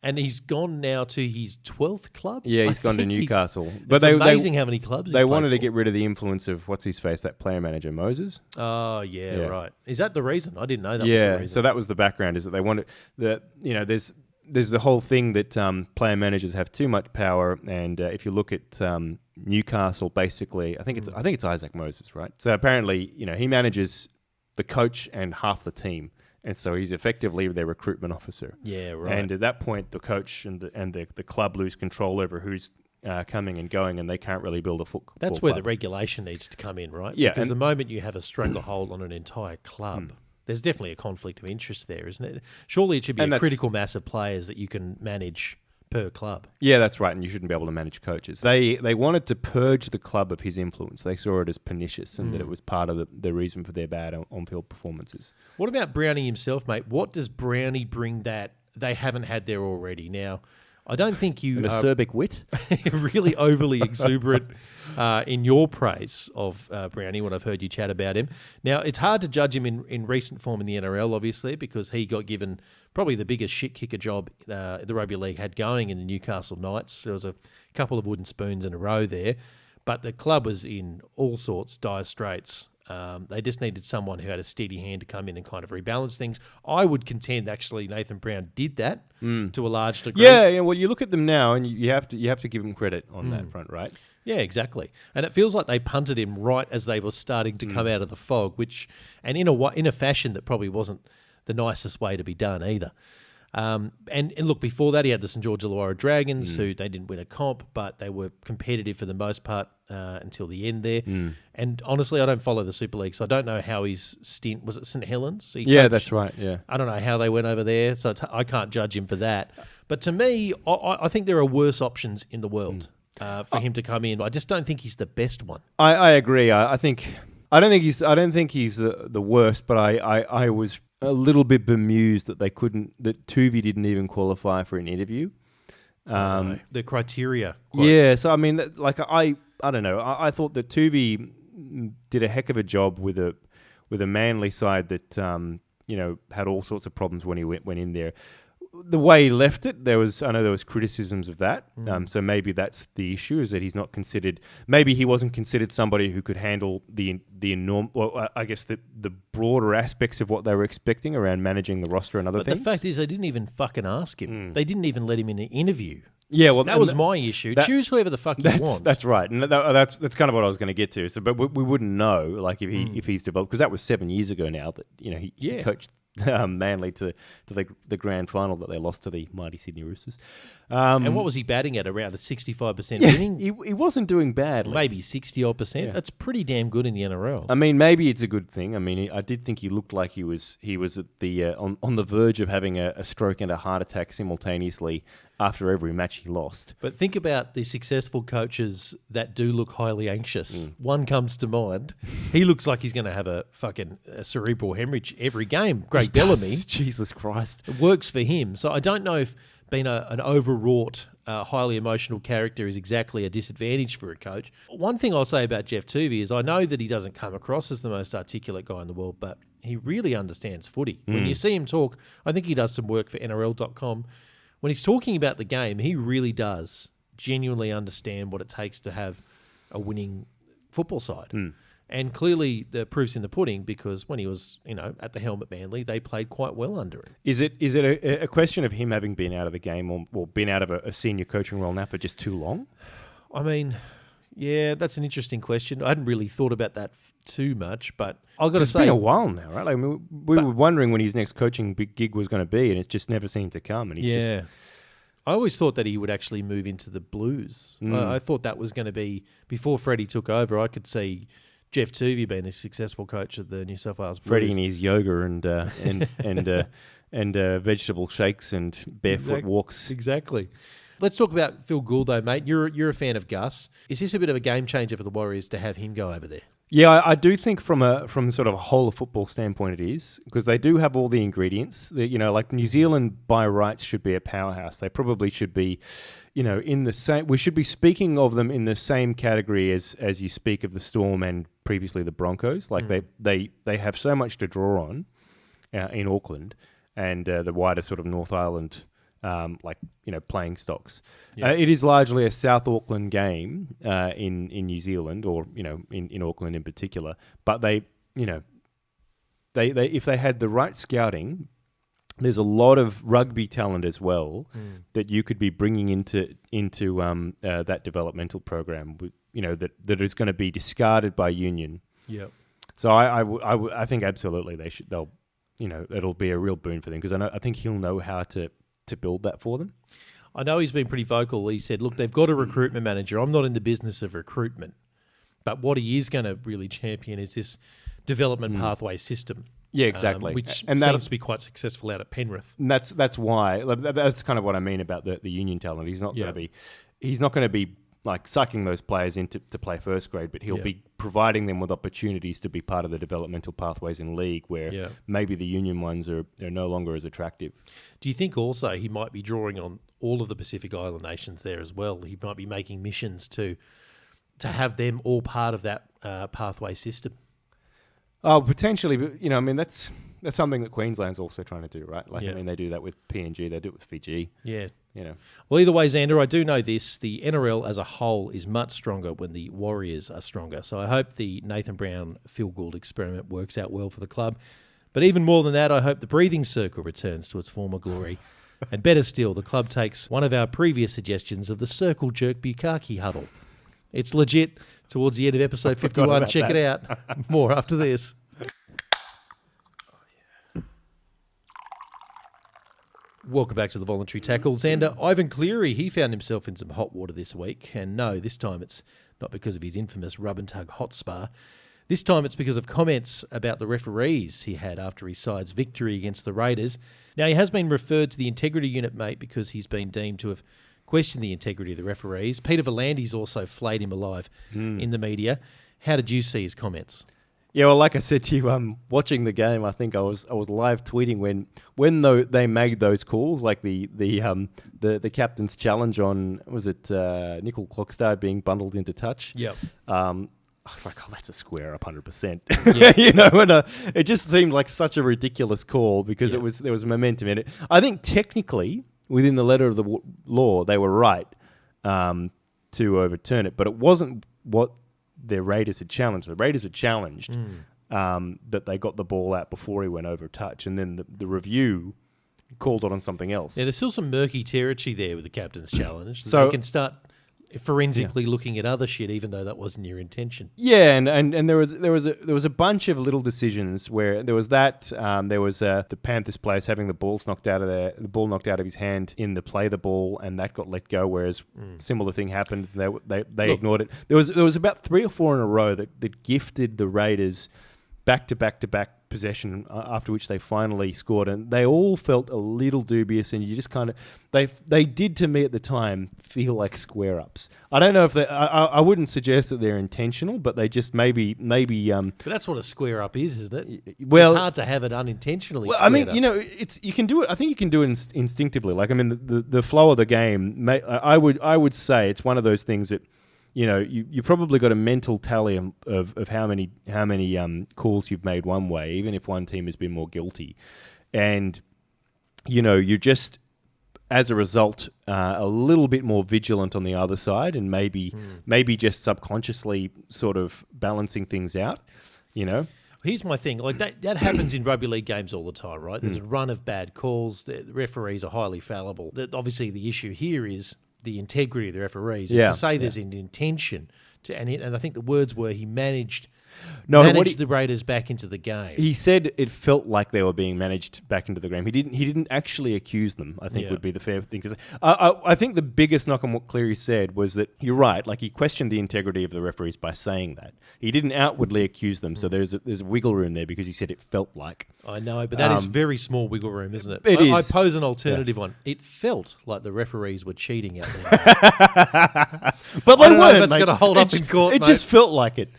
And he's gone now to his 12th club? Yeah, he's gone to Newcastle. It's amazing how many clubs they he's wanted played to get rid of the influence of what's-his-face, that player manager, Moses. Oh, yeah, right. Is that the reason? I didn't know that was the reason. So that was the background, is that they wanted... there's the whole thing that player managers have too much power, and if you look at Newcastle, basically, I think it's Isaac Moses, right? So apparently, he manages the coach and half the team. And so he's effectively their recruitment officer. Yeah, right. And at that point, the coach and the club lose control over who's coming and going, and they can't really build a football club. That's where the regulation needs to come in, right? Yeah. Because the moment you have a stranglehold on an entire club, there's definitely a conflict of interest there, isn't it? Surely it should be a critical mass of players that you can manage per club. Yeah, that's right, and you shouldn't be able to manage coaches. They wanted to purge the club of his influence. They saw it as pernicious and that it was part of the reason for their bad on-field performances. What about Brownie himself, mate? What does Brownie bring that they haven't had there already? Now, I don't think you are acerbic wit, really overly exuberant in your praise of Brownie when I've heard you chat about him. Now, it's hard to judge him in recent form in the NRL, obviously, because he got given probably the biggest shit kicker job the rugby league had going in the Newcastle Knights. There was a couple of wooden spoons in a row there, but the club was in all sorts dire straits. They just needed someone who had a steady hand to come in and kind of rebalance things. I would contend, actually, Nathan Brown did that to a large degree. Yeah. Well, you look at them now, and you have to give them credit on that front, right? Yeah, exactly. And it feels like they punted him right as they were starting to come out of the fog, and in a fashion that probably wasn't the nicest way to be done either. And look, before that, he had the St George Illawarra Dragons, who they didn't win a comp, but they were competitive for the most part until the end there. And honestly, I don't follow the Super League, so I don't know how his stint was at St Helens. That's right. Yeah, I don't know how they went over there, so I can't judge him for that. But to me, I think there are worse options in the world for him to come in. I just don't think he's the best one. I agree. I don't think he's the worst, but I was a little bit bemused that that Tuvi didn't even qualify for an interview. The criteria. Yeah, so I mean, I don't know. I thought that Tuvey did a heck of a job with a Manly side that had all sorts of problems when he went in there. The way he left it, I know there was criticisms of that. So maybe that's the issue, is that he's not considered. Maybe he wasn't considered somebody who could handle the enormous. Well, I guess the broader aspects of what they were expecting around managing the roster and other things. The fact is, they didn't even fucking ask him. They didn't even let him in an interview. Yeah, well, that was my issue. Choose whoever the fuck you want. That's right, and that's kind of what I was going to get to. So, but we wouldn't know, like, if he's developed, because that was 7 years ago now that he coached Manly to the grand final that they lost to the mighty Sydney Roosters. And what was he batting at? Around a 65% winning? He wasn't doing badly. Maybe 60-odd%. Yeah. That's pretty damn good in the NRL. I mean, maybe it's a good thing. I mean, I did think he looked like he was at the on the verge of having a stroke and a heart attack simultaneously after every match he lost. But think about the successful coaches that do look highly anxious. One comes to mind. He looks like he's going to have a cerebral hemorrhage every game. Great Bellamy. Jesus Christ. It works for him. So I don't know if being an overwrought, highly emotional character is exactly a disadvantage for a coach. One thing I'll say about Jeff Tuvey is I know that he doesn't come across as the most articulate guy in the world, but he really understands footy. When you see him talk, I think he does some work for NRL.com. When he's talking about the game, he really does genuinely understand what it takes to have a winning football side. And clearly the proof's in the pudding, because when he was, at the helm at Manly, they played quite well under him. Is it a question of him having been out of the game or been out of a senior coaching role now for just too long? I mean, yeah, that's an interesting question. I hadn't really thought about that too much, but I've got to say... It's been a while now, right? Like, we were wondering when his next coaching big gig was going to be, and it just never seemed to come. And I always thought that he would actually move into the Blues. I thought that was going to be... Before Freddie took over, I could see Jeff Tuvey being a successful coach of the New South Wales Blues. Freddie and his yoga and vegetable shakes and barefoot walks. Exactly. Let's talk about Phil Gould, though, mate. You're a fan of Gus. Is this a bit of a game changer for the Warriors to have him go over there? Yeah, I do think from sort of a whole of football standpoint it is, because they do have all the ingredients. Like New Zealand by rights should be a powerhouse. They probably should be, in the same. We should be speaking of them in the same category as you speak of the Storm and previously the Broncos. Like they have so much to draw on in Auckland and the wider sort of North Island. Playing stocks. Yeah. It is largely a South Auckland game in New Zealand, or in Auckland in particular. But they if they had the right scouting, there's a lot of rugby talent as well that you could be bringing into that developmental program. That is going to be discarded by Union. Yeah. So I think absolutely it'll be a real boon for them, because I think he'll know how to build that for them. I know he's been pretty vocal. He said, look, they've got a recruitment manager. I'm not in the business of recruitment. But what he is going to really champion is this development pathway system. Yeah, exactly. Which seems to be quite successful out at Penrith. And that's why. That's kind of what I mean about the Union talent. He's not going to be like sucking those players into to play first grade, but he'll be providing them with opportunities to be part of the developmental pathways in league, where maybe the Union ones are no longer as attractive. Do you think also he might be drawing on all of the Pacific Island nations there as well? He might be making missions to have them all part of that pathway system. Oh, potentially, but that's something that Queensland's also trying to do, right? Like, they do that with PNG, they do it with Fiji. Yeah. Well, either way, Xander, I do know this. The NRL as a whole is much stronger when the Warriors are stronger. So I hope the Nathan Brown Phil Gould experiment works out well for the club. But even more than that, I hope the breathing circle returns to its former glory. And better still, the club takes one of our previous suggestions of the circle jerk Bukkake huddle. It's legit. Towards the end of episode 51, check it out. More after this. Welcome back to the Voluntary Tackle. Xander, Ivan Cleary, he found himself in some hot water this week. And no, this time it's not because of his infamous rub and tug hot spa. This time it's because of comments about the referees he had after his side's victory against the Raiders. Now, he has been referred to the integrity unit, mate, because he's been deemed to have questioned the integrity of the referees. Peter Volandi's also flayed him alive in the media. How did you see his comments? Yeah, well, like I said to you, watching the game, I think I was live tweeting when they made those calls, like the captain's challenge on, was it Nickel Clockstad being bundled into touch? Yep. I was like, oh, that's a square up 100%. Yeah. You know, and it just seemed like such a ridiculous call because there was momentum in it. I think technically, within the letter of the law, they were right to overturn it, but it wasn't what their Raiders had challenged. The Raiders had challenged that they got the ball out before he went over touch, and then the review called it on something else. Yeah, there's still some murky territory there with the captain's challenge. So you can start forensically looking at other shit, even though that wasn't your intention. Yeah, and there was a bunch of little decisions where there was that there was the Panthers players having the ball knocked out of his hand in the play the ball, and that got let go. Whereas similar thing happened, they ignored it. There was about 3 or 4 in a row that gifted the Raiders back to back possession, after which they finally scored, and they all felt a little dubious, and you just kind of they did to me at the time feel like square ups. I don't know if I wouldn't suggest that they're intentional, but they just maybe But that's what a square up is, isn't it? Well, it's hard to have it unintentionally. Well, I mean, you know, you can do it. I think you can do it instinctively. Like, I mean, the flow of the game. I would say it's one of those things that, you know, you probably got a mental tally of how many calls you've made one way, even if one team has been more guilty, and you know, you're just, as a result, a little bit more vigilant on the other side, and maybe just subconsciously sort of balancing things out, you know. Here's my thing. Like that happens in rugby league games all the time, right? There's a run of bad calls. The referees are highly fallible. Obviously, the issue here is the integrity of the referees. Yeah. To say there's an intention to, and I think the words were he managed the Raiders back into the game. He said it felt like they were being managed back into the game. He didn't actually accuse them, I think would be the fair thing to say. I think the biggest knock on what Cleary said was that you're right. Like, he questioned the integrity of the referees by saying that. He didn't outwardly accuse them, so there's a wiggle room there because he said it felt like. I know, but that is very small wiggle room, isn't it? It is. I pose an alternative one. It felt like the referees were cheating out there. But they weren't. That's going to hold up in court, It just felt like it.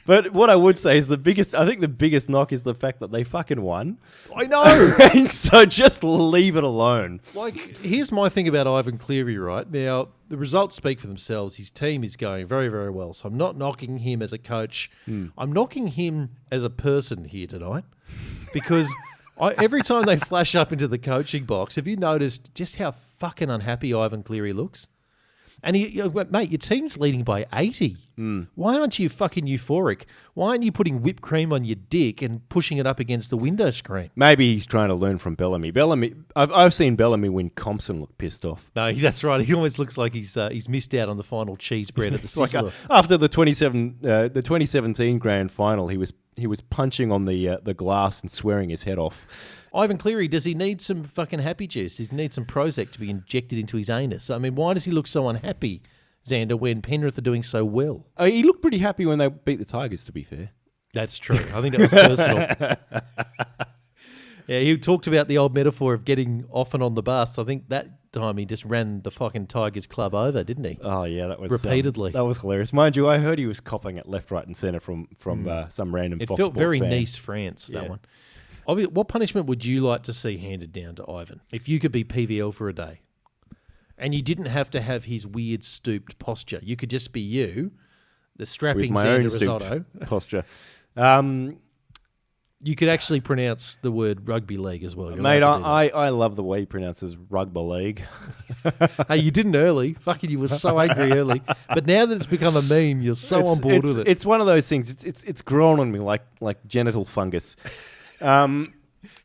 But what I would say is the biggest knock is the fact that they fucking won. I know. And so just leave it alone. Like, here's my thing about Ivan Cleary, right? Now, the results speak for themselves. His team is going very, very well. So I'm not knocking him as a coach. I'm knocking him as a person here tonight. Because every time they flash up into the coaching box, have you noticed just how fucking unhappy Ivan Cleary looks? And mate, your team's leading by 80. Why aren't you fucking euphoric? Why aren't you putting whipped cream on your dick and pushing it up against the window screen? Maybe he's trying to learn from Bellamy. I've seen Bellamy when Compson look pissed off. No, that's right. He almost looks like he's missed out on the final cheese bread at the Sizzler. Like after the 2017 grand final, he was punching on the glass and swearing his head off. Ivan Cleary, does he need some fucking happy juice? Does he need some Prozac to be injected into his anus? I mean, why does he look so unhappy, Xander, when Penrith are doing so well? He looked pretty happy when they beat the Tigers, to be fair. That's true. I think that was personal. Yeah, he talked about the old metaphor of getting off and on the bus. I think that time he just ran the fucking Tigers club over, didn't he? Oh, yeah, that was... repeatedly. That was hilarious. Mind you, I heard he was copping it left, right and centre from some random Fox It felt Sports very fan. Nice, France, that one. What punishment would you like to see handed down to Ivan if you could be PVL for a day? And you didn't have to have his weird stooped posture. You could just be you, the strapping with my own Xander Risotto. stooped posture. You could actually pronounce the word rugby league as well. You're Mate, allowed to do that. I love the way he pronounces rugby league. Hey, you didn't early. Fucking, you were so angry early. But now that it's become a meme, you're so on board with it. It's one of those things. It's grown on me like genital fungus. How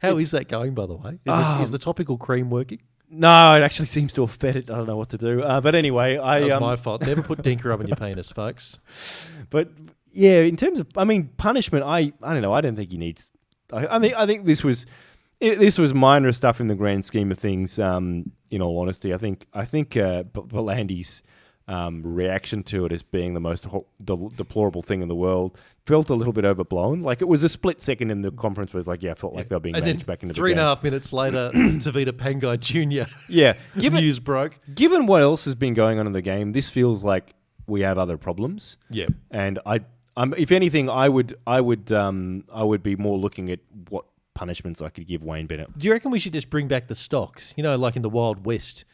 is that going, by the way? Is the topical cream working? No, it actually seems to have fed it. I don't know what to do. But anyway, That was my fault. Never put Dinker up in your penis, folks. But yeah, in terms of, punishment, I don't know. I don't think he needs. I think this was minor stuff in the grand scheme of things. In all honesty, I think Volandi's reaction to it as being the most deplorable thing in the world felt a little bit overblown. Like, it was a split second in the conference where it's like, I felt like they were being managed back into the game. 3.5 minutes later, Tavita Pangai Jr. Yeah, news broke. Given what else has been going on in the game, this feels like we have other problems. Yeah, and If anything, I would be more looking at what punishments I could give Wayne Bennett. Do you reckon we should just bring back the stocks? You know, like in the Wild West,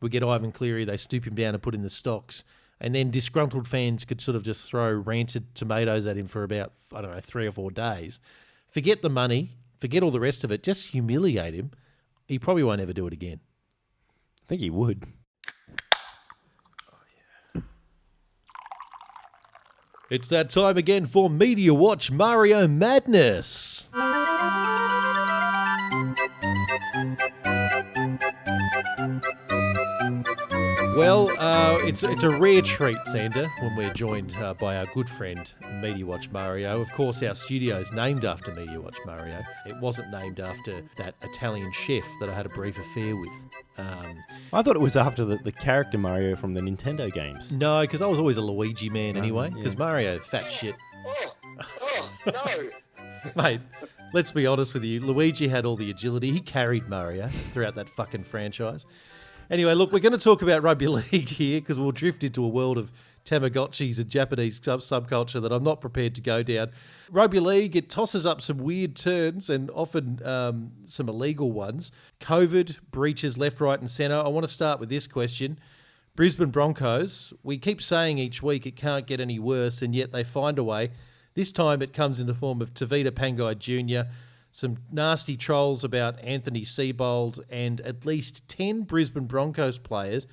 we get Ivan Cleary, they stoop him down and put in the stocks, and then disgruntled fans could sort of just throw rancid tomatoes at him for about, 3 or 4 days. Forget the money, forget all the rest of it, just humiliate him. He probably won't ever do it again. I think he would. It's that time again for Media Watch Mario Madness. Well, it's a rare treat, Xander, when we're joined by our good friend, Media Watch Mario. Of course, our studio is named after Media Watch Mario. It wasn't named after that Italian chef that I had a brief affair with. I thought it was after the character Mario from the Nintendo games. No, because I was always a Luigi man anyway, because Mario, fat shit. No. Mate, let's be honest with you. Luigi had all the agility. He carried Mario throughout that fucking franchise. Anyway, look, we're going to talk about rugby league here because we'll drift into a world of Tamagotchis and Japanese subculture that I'm not prepared to go down. Rugby league, it tosses up some weird turns and often some illegal ones. COVID, breaches left, right and centre. I want to start with this question. Brisbane Broncos, we keep saying each week it can't get any worse, and yet they find a way. This time it comes in the form of Tavita Pangai Jr., some nasty trolls about Anthony Seibold, and at least 10 Brisbane Broncos players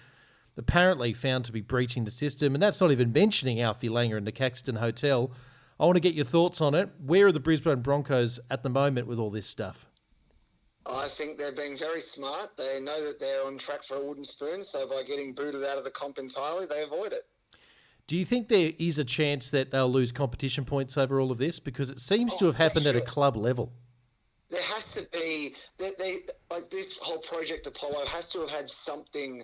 apparently found to be breaching the system. And that's not even mentioning Alfie Langer and the Caxton Hotel. I want to get your thoughts on it. Where are the Brisbane Broncos at the moment with all this stuff? I think they're being very smart. They know that they're on track for a wooden spoon, so by getting booted out of the comp entirely, they avoid it. Do you think there is a chance that they'll lose competition points over all of this? Because it seems to have happened at a club level. There has to be, like this whole Project Apollo has to have had something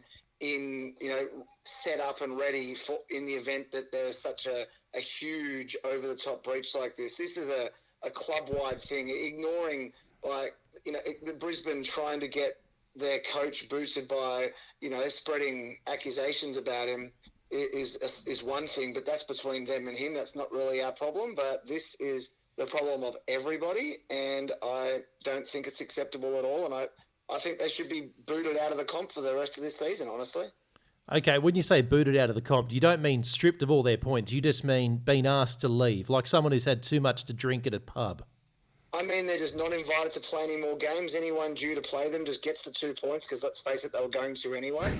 set up and ready for in the event that there is such a huge over-the-top breach like this. This is a club-wide thing, ignoring the Brisbane trying to get their coach booted by, spreading accusations about him is one thing, but that's between them and him. That's not really our problem, but this is the problem of everybody, and I don't think it's acceptable at all, and I think they should be booted out of the comp for the rest of this season, honestly. Okay, when you say booted out of the comp, you don't mean stripped of all their points. You just mean being asked to leave, like someone who's had too much to drink at a pub. I mean, they're just not invited to play any more games. Anyone due to play them just gets the 2 points because, let's face it, they were going to anyway.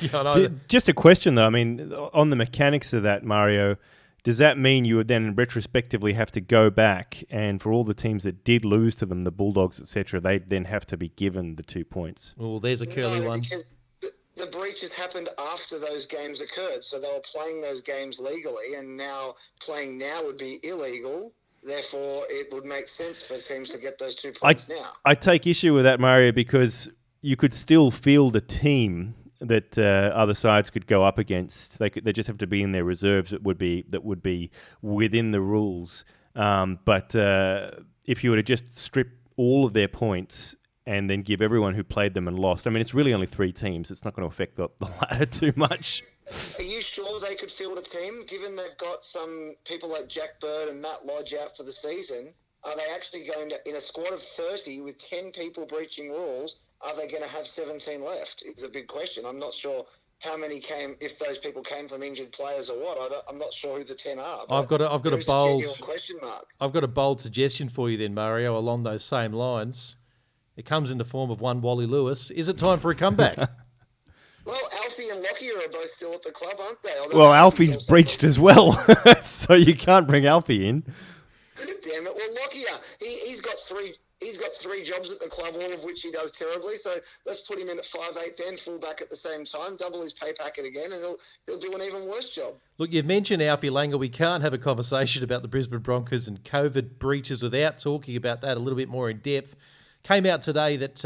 Yeah, I know. Just a question, though. I mean, on the mechanics of that, Mario, does that mean you would then retrospectively have to go back and for all the teams that did lose to them, the Bulldogs, etc., they'd then have to be given the 2 points? Oh, there's a curly one. Because the breaches happened after those games occurred, so they were playing those games legally, and now playing now would be illegal. Therefore, it would make sense for teams to get those 2 points now. I take issue with that, Mario, because you could still field a team that other sides could go up against. They just have to be in their reserves. That would be within the rules. But if you were to just strip all of their points and then give everyone who played them and lost, I mean, it's really only 3 teams. It's not going to affect the ladder too much. Are you sure they could field a team, given they've got some people like Jack Bird and Matt Lodge out for the season? Are they actually going to, in a squad of 30 with 10 people breaching rules, are they going to have 17 left? It's a big question. I'm not sure how many came, if those people came from injured players or what. I'm not sure who the 10 are. I've got a bold question mark. I've got a bold suggestion for you then, Mario, along those same lines. It comes in the form of one Wally Lewis. Is it time for a comeback? Well, Alfie and Lockyer are both still at the club, aren't they? Well, Alfie's breached as well, so you can't bring Alfie in. Damn it! Well, Lockyer, he's got three jobs at the club, all of which he does terribly. So let's put him in at 5'8", 10 fullback at the same time, double his pay packet again, and he'll do an even worse job. Look, you've mentioned Alfie Langer. We can't have a conversation about the Brisbane Broncos and COVID breaches without talking about that a little bit more in depth. Came out today that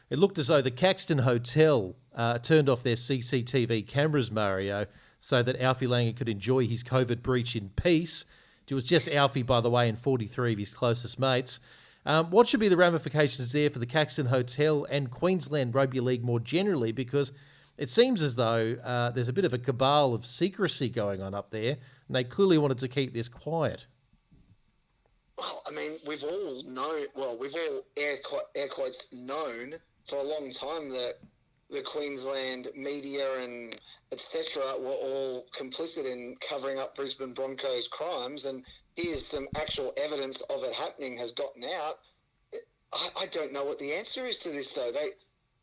it looked as though the Caxton Hotel turned off their CCTV cameras, Mario, so that Alfie Langer could enjoy his COVID breach in peace. It was just Alfie, by the way, and 43 of his closest mates. What should be the ramifications there for the Caxton Hotel and Queensland Rugby League more generally? Because it seems as though there's a bit of a cabal of secrecy going on up there, And they clearly wanted to keep this quiet. Well, I mean, we've all air quotes known for a long time that the Queensland media and etc. were all complicit in covering up Brisbane Broncos crimes, and here's some actual evidence of it happening has gotten out. I don't know what the answer is to this, though.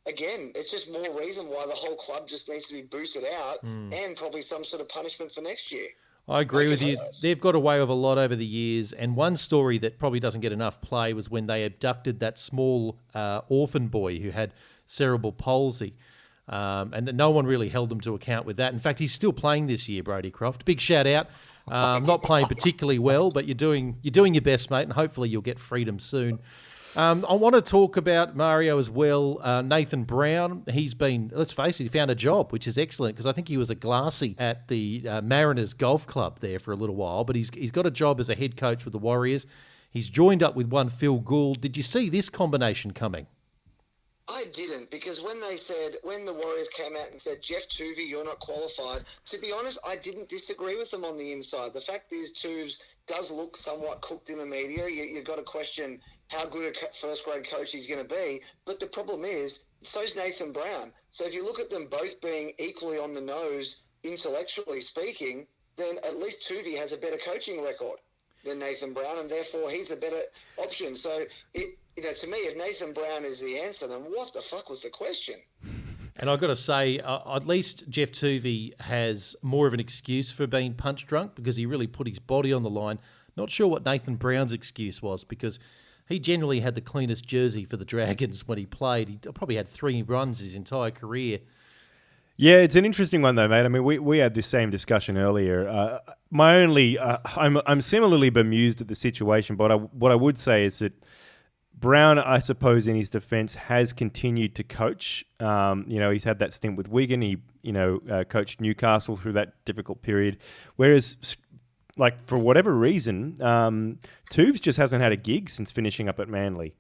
It's just more reason why the whole club just needs to be boosted out and probably some sort of punishment for next year. I agree with you. They've got away with a lot over the years, and one story that probably doesn't get enough play was when they abducted that small orphan boy who had cerebral palsy, and no one really held him to account with that. In fact, he's still playing this year, Brodie Croft. Big shout out. Not playing particularly well, but you're doing your best, mate, and hopefully you'll get freedom soon. I want to talk about Mario as well. Nathan Brown, he's been, let's face it, he found a job, which is excellent, because I think he was a glassy at the Mariners Golf Club there for a little while, but he's got a job as a head coach with the Warriors. He's joined up with one Phil Gould. Did you see this combination coming? I didn't, because when the Warriors came out and said, Jeff Tuvey, you're not qualified, to be honest, I didn't disagree with them on the inside. The fact is, Tubes does look somewhat cooked in the media. You've got to question how good a first-grade coach he's going to be. But the problem is, so's Nathan Brown. So if you look at them both being equally on the nose, intellectually speaking, then at least Tuvey has a better coaching record than Nathan Brown, and therefore he's a better option. So, to me, if Nathan Brown is the answer, then what the fuck was the question? And I've got to say, at least Jeff Tuvey has more of an excuse for being punch drunk, because he really put his body on the line. Not sure what Nathan Brown's excuse was, because he generally had the cleanest jersey for the Dragons when he played. He probably had 3 runs his entire career. Yeah, it's an interesting one though, mate. I mean, we had this same discussion earlier. I'm similarly bemused at the situation, but what I would say is that Brown, I suppose, in his defence, has continued to coach. He's had that stint with Wigan. He, coached Newcastle through that difficult period. Whereas, for whatever reason, Tubes just hasn't had a gig since finishing up at Manly.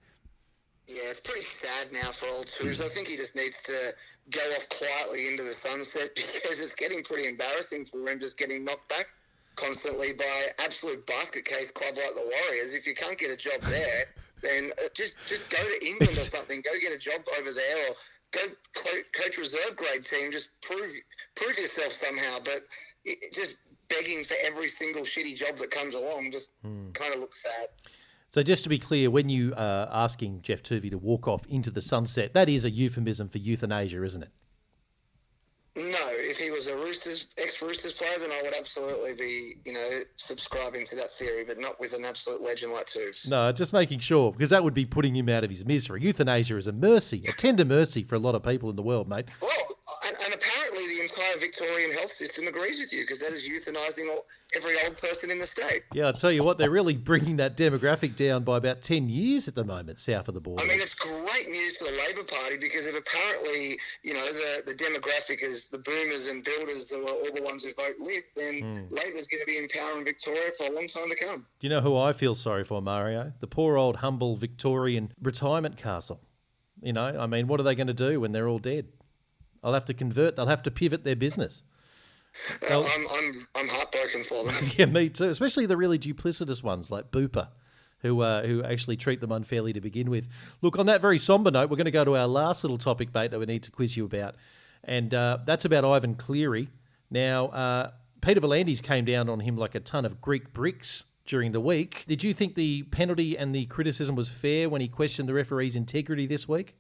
Yeah, it's pretty sad now for old Tubes. I think he just needs to go off quietly into the sunset, because it's getting pretty embarrassing for him just getting knocked back constantly by absolute basket case club like the Warriors. If you can't get a job there, then just go to England or something. Go get a job over there, or go coach reserve grade team. Just prove yourself somehow. But just begging for every single shitty job that comes along just kind of looks sad. So just to be clear, when you are asking Jeff Tuvey to walk off into the sunset, that is a euphemism for euthanasia, isn't it? No, if he was a ex-Roosters player, then I would absolutely be, subscribing to that theory, but not with an absolute legend like Tubes. No, just making sure, because that would be putting him out of his misery. Euthanasia is a mercy, a tender mercy for a lot of people in the world, mate. Well, and apparently the entire Victorian health system agrees with you, because that is euthanizing every old person in the state. Yeah, I'll tell you what, they're really bringing that demographic down by about 10 years at the moment, south of the border. I mean, it's great news for the Labor Party, because if apparently, the demographic is the boomers and builders that are all the ones who vote Lib, then Labor's going to be in power in Victoria for a long time to come. Do you know who I feel sorry for, Mario? The poor old humble Victorian retirement castle. What are they going to do when they're all dead? I'll have to convert. They'll have to pivot their business. I'm heartbroken for them. Yeah, me too. Especially the really duplicitous ones like Booper, who actually treat them unfairly to begin with. Look, on that very sombre note, we're going to go to our last little topic, mate, that we need to quiz you about, and that's about Ivan Cleary. Now, Peter V'landys came down on him like a ton of Greek bricks during the week. Did you think the penalty and the criticism was fair when he questioned the referee's integrity this week?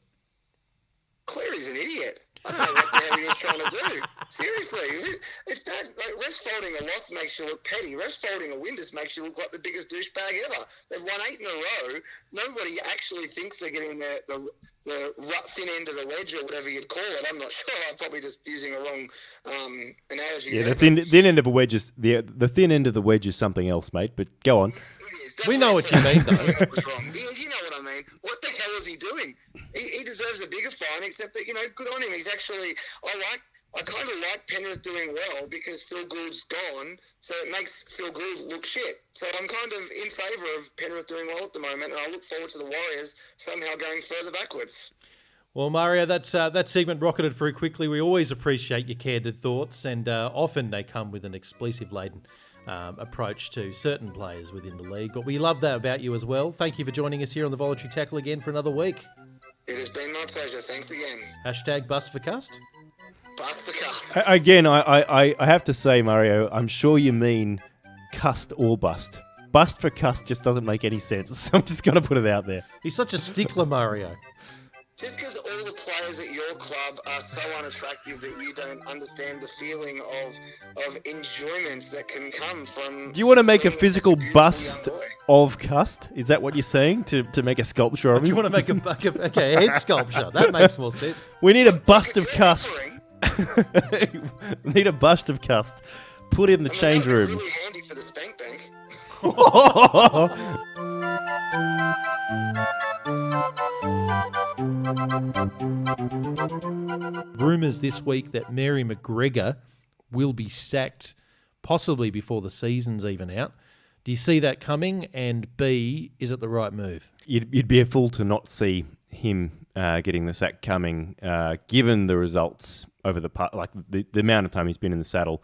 Cleary's an idiot. I don't know what the hell he was trying to do. Seriously, it's bad. Refs folding a loss makes you look petty. Refs folding a win just makes you look like the biggest douchebag ever. They've won 8 in a row. Nobody actually thinks they're getting the thin end of the wedge or whatever you'd call it. I'm not sure. I'm probably just using a wrong analogy. Yeah, the thin end of a wedge is the thin end of the wedge is something else, mate. But go on. We know what you mean, though. You know what I mean. What the hell is he doing? He deserves a bigger fine, except that, good on him. He's actually, I kind of like Penrith doing well, because Phil Gould's gone, so it makes Phil Gould look shit. So I'm kind of in favour of Penrith doing well at the moment, and I look forward to the Warriors somehow going further backwards. Well, Mario, that segment rocketed very quickly. We always appreciate your candid thoughts, and often they come with an explosive-laden approach to certain players within the league. But we love that about you as well. Thank you for joining us here on the Voluntary Tackle again for another week. It has been my pleasure. Thanks again. Hashtag Bust for Cust. Bust the car. Again, I have to say, Mario, I'm sure you mean cust or bust. Bust for cust just doesn't make any sense. So I'm just going to put it out there. He's such a stickler, Mario. Just because all the players at your club are so unattractive that you don't understand the feeling of enjoyment that can come from... Do you want to make a seeing physical such a beautiful bust young boy? of cust? Is that what you're saying? To make a sculpture of Do you him? want to make a head sculpture? That makes more sense. We need a bust of If you're cust. offering, We need a bust of cust. Put in the I mean, change that would be room. really handy for the spank bank. Rumours this week that Mary McGregor will be sacked possibly before the season's even out. Do you see that coming? And B, is it the right move? You'd be a fool to not see him getting the sack coming, given the results over the amount of time he's been in the saddle.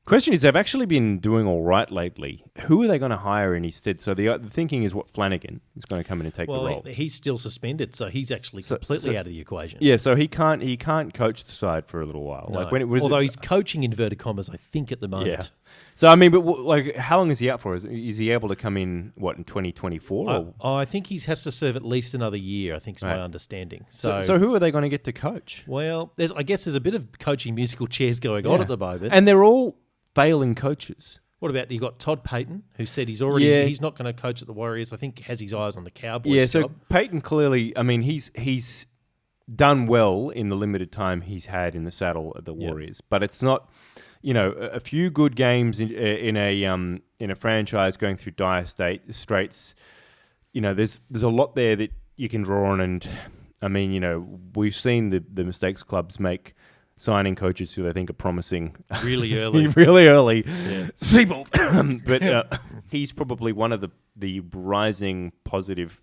Question is, they've actually been doing all right lately. Who are they going to hire in his stead? So the thinking is, what, Flanagan is going to come in and take the role. He's still suspended, so he's actually completely out of the equation. Yeah, so he can't coach the side for a little while. No. Like Although he's coaching inverted commas, I think, at the moment. Yeah. So I mean, but how long is he out for? Is he able to come in in 2024? I think he has to serve at least another year. I think is my understanding. So who are they going to get to coach? Well, I guess there's a bit of coaching musical chairs going on at the moment, and they're all failing coaches. What about you got Todd Payton, who said he's he's not going to coach at the Warriors. I think has his eyes on the Cowboys. Yeah, so job. Payton clearly, I mean, he's done well in the limited time he's had in the saddle at the Warriors, but it's not, a few good games in a franchise going through dire straits. There's a lot there that you can draw on, and I mean, we've seen the mistakes clubs make, signing coaches who they think are promising really early. Yeah. Siebold. But he's probably one of the rising positive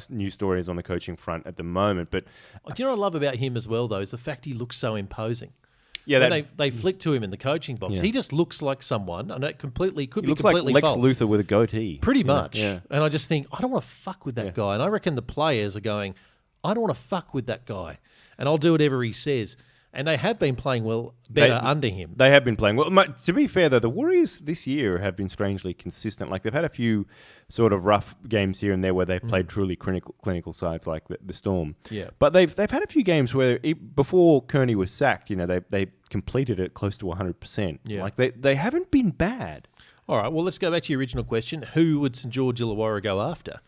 news stories on the coaching front at the moment. But Do you know what I love about him as well, though, is the fact he looks so imposing. yeah, When they flick to him in the coaching box, he just looks like someone, and it could be looks completely like Lex false. Luthor with a goatee. Pretty much. Yeah. And I just think, I don't want to fuck with that guy. And I reckon the players are going, I don't want to fuck with that guy. And I'll do whatever he says. And they have been playing better under him. They have been playing well. To be fair, though, the Warriors this year have been strangely consistent. Like, they've had a few sort of rough games here and there where they've played truly clinical sides like the Storm. Yeah. But they've had a few games where before Kearney was sacked, they completed it close to 100%. Yeah. Like, they haven't been bad. All right, well, let's go back to your original question. Who would St George Illawarra go after?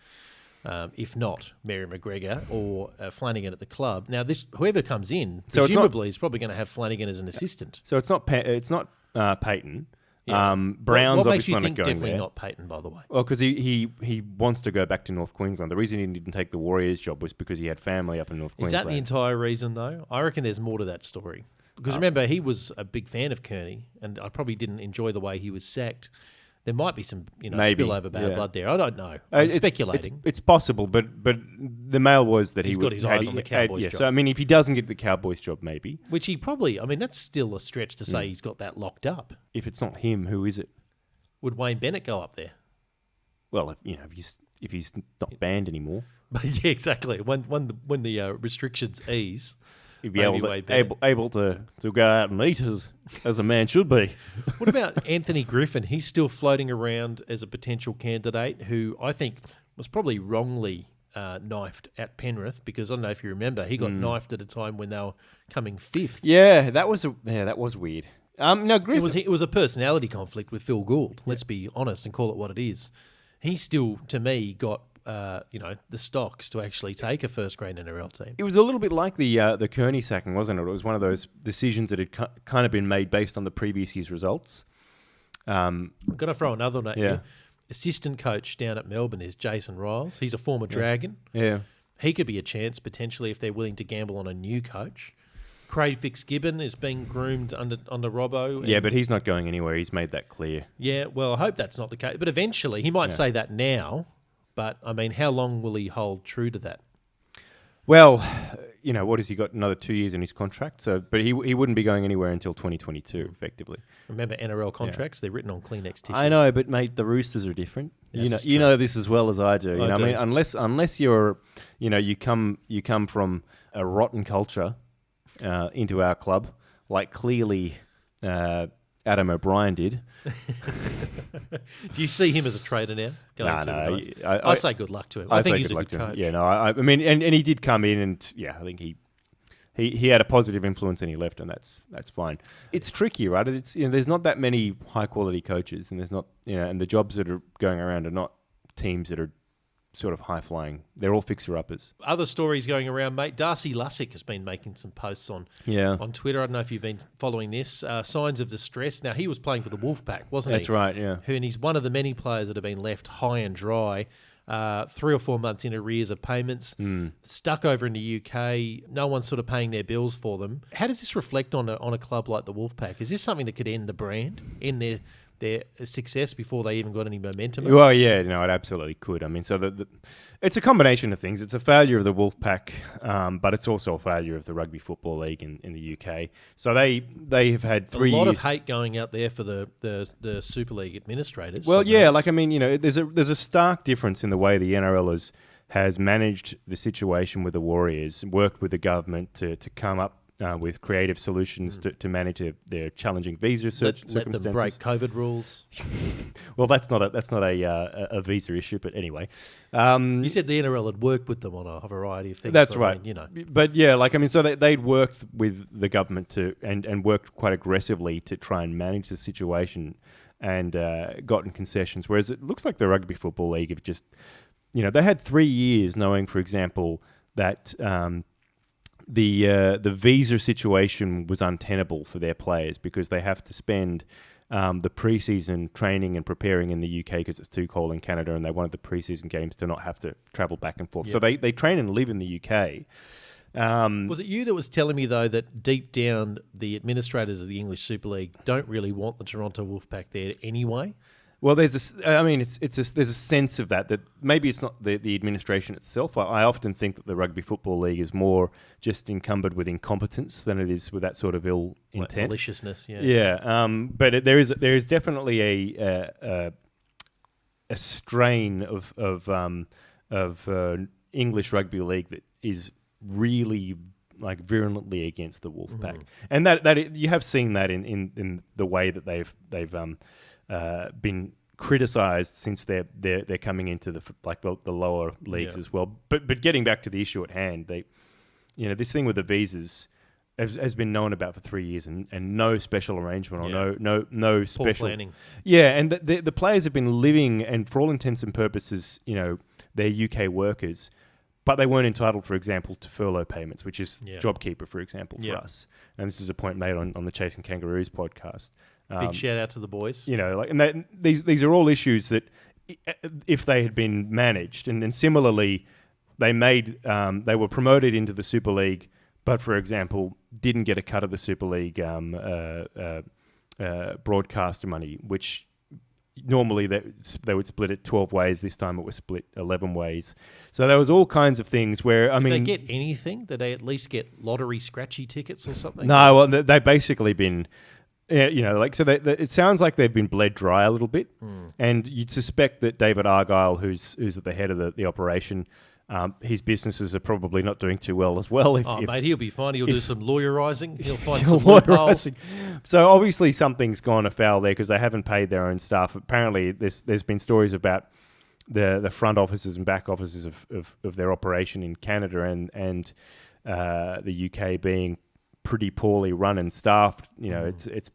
If not Mary McGregor or Flanagan at the club. Now, whoever comes in, presumably, is probably going to have Flanagan as an assistant. So it's not Payton. Yeah. Brown's what makes obviously you think not going definitely there. not Payton, by the way? Well, because he wants to go back to North Queensland. The reason he didn't take the Warriors job was because he had family up in North Is Queensland. that the entire reason, though? I reckon there's more to that story. Because remember, he was a big fan of Kearney, and I probably didn't enjoy the way he was sacked. There might be some, Maybe, spillover bad yeah. blood there. I don't know. I'm It's- speculating. It's possible, but the mail was that He's got his eyes on the Cowboys job. So I mean, if he doesn't get the Cowboys job, maybe. Which he probably, that's still a stretch to say he's got that locked up. If it's not him, who is it? Would Wayne Bennett go up there? Well, if he's not banned anymore, But yeah, exactly. When the restrictions ease, he'd be maybe able Wayne to, Bennett. able to go out and eat as a man should be. What about Anthony Griffin? He's still floating around as a potential candidate who I think was probably wrongly knifed at Penrith, because I don't know if you remember, he got knifed at a time when they were coming fifth. Yeah, that was weird. No, Griffin. It was a personality conflict with Phil Gould. Let's be honest and call it what it is. He still, to me, got the stocks to actually take a first-grade NRL team. It was a little bit like the Kearney sacking, wasn't it? It was one of those decisions that had kind of been made based on the previous year's results. I'm going to throw another one at Yeah. you. Assistant coach down at Melbourne is Jason Riles. He's a former Dragon. Yeah. He could be a chance potentially if they're willing to gamble on a new coach. Craig Fitzgibbon is being groomed under Robbo. Yeah, but he's not going anywhere. He's made that clear. Yeah, well, I hope that's not the case. But eventually, he might say that now. But, how long will he hold true to that? Well, what has he got? Another 2 years in his contract. So, but he wouldn't be going anywhere until 2022, effectively. Remember NRL contracts? They're written on Kleenex tissues. I know, but mate, the Roosters are different. Yes, You know this as well as I do. I do. I mean, unless you're, you come from a rotten culture into our club, like clearly Adam O'Brien did. Do you see him as a trader now? No. I say good luck to him. I think he's a good coach. Yeah, no, I mean, and he did come in, and I think he had a positive influence, and he left, and that's fine. It's tricky, right? It's there's not that many high quality coaches, and there's not and the jobs that are going around are not teams that are sort of high flying. They're all fixer uppers. Other stories going around, mate. Darcy Lussick has been making some posts on Twitter. I don't know if you've been following this. Signs of distress. Now, he was playing for the Wolfpack, wasn't he? That's right, yeah. And he's one of the many players that have been left high and dry. 3 or 4 months in arrears of payments, stuck over in the UK. No one's sort of paying their bills for them. How does this reflect on a club like the Wolfpack? Is this something that could end the brand, end their success before they even got any momentum? Well, yeah, no, it absolutely could. I mean, so it's a combination of things. It's a failure of the Wolfpack, but it's also a failure of the Rugby Football League in the UK. So they have had 3 years. A lot of hate going out there for the Super League administrators. Well, yeah, like I mean, there's a stark difference in the way the NRL has managed the situation with the Warriors, worked with the government to come up with creative solutions to manage their challenging visa circumstances. Let them break COVID rules. Well, that's not a visa issue, but anyway. You said the NRL had worked with them on a variety of things. That's so right. I mean, But yeah, like I mean, so they'd worked with the government and worked quite aggressively to try and manage the situation and gotten concessions. Whereas it looks like the Rugby Football League have just, they had 3 years knowing, for example, that the visa situation was untenable for their players because they have to spend the preseason training and preparing in the UK because it's too cold in Canada, and they wanted the preseason games to not have to travel back and forth. Yep. So they train and live in the UK. Was it you that was telling me, though, that deep down the administrators of the English Super League don't really want the Toronto Wolfpack there anyway? Well, there's a sense of that maybe it's not the administration itself. I often think that the Rugby Football League is more just encumbered with incompetence than it is with that sort of ill intent. Like maliciousness, yeah. Yeah, but there is definitely a strain of English Rugby League that is really like virulently against the Wolfpack, and that you have seen that in the way that they've been criticised since they're coming into the lower leagues as well. But getting back to the issue at hand, this thing with the visas has been known about for 3 years and no special arrangement or no special poor planning. Yeah, and the players have been living, and for all intents and purposes, they're UK workers, but they weren't entitled, for example, to furlough payments, which is JobKeeper, for example, for us. And this is a point made on the Chasing Kangaroos podcast. Big shout out to the boys. These are all issues that, if they had been managed, and similarly, they were promoted into the Super League, but for example, didn't get a cut of the Super League broadcaster money, which normally they would split it 12 ways. This time it was split 11 ways. So there was all kinds of things where, Did they get anything? Did they at least get lottery scratchy tickets or something? No, well, they've basically been, it sounds like they've been bled dry a little bit. And you'd suspect that David Argyle, who's at the head of the operation, his businesses are probably not doing too well as well. Mate, he'll be fine. He'll do some lawyerising. He'll find some loopholes. So obviously something's gone afoul there because they haven't paid their own staff. Apparently there's been stories about the front offices and back offices of their operation in Canada and the UK being pretty poorly run and staffed. It's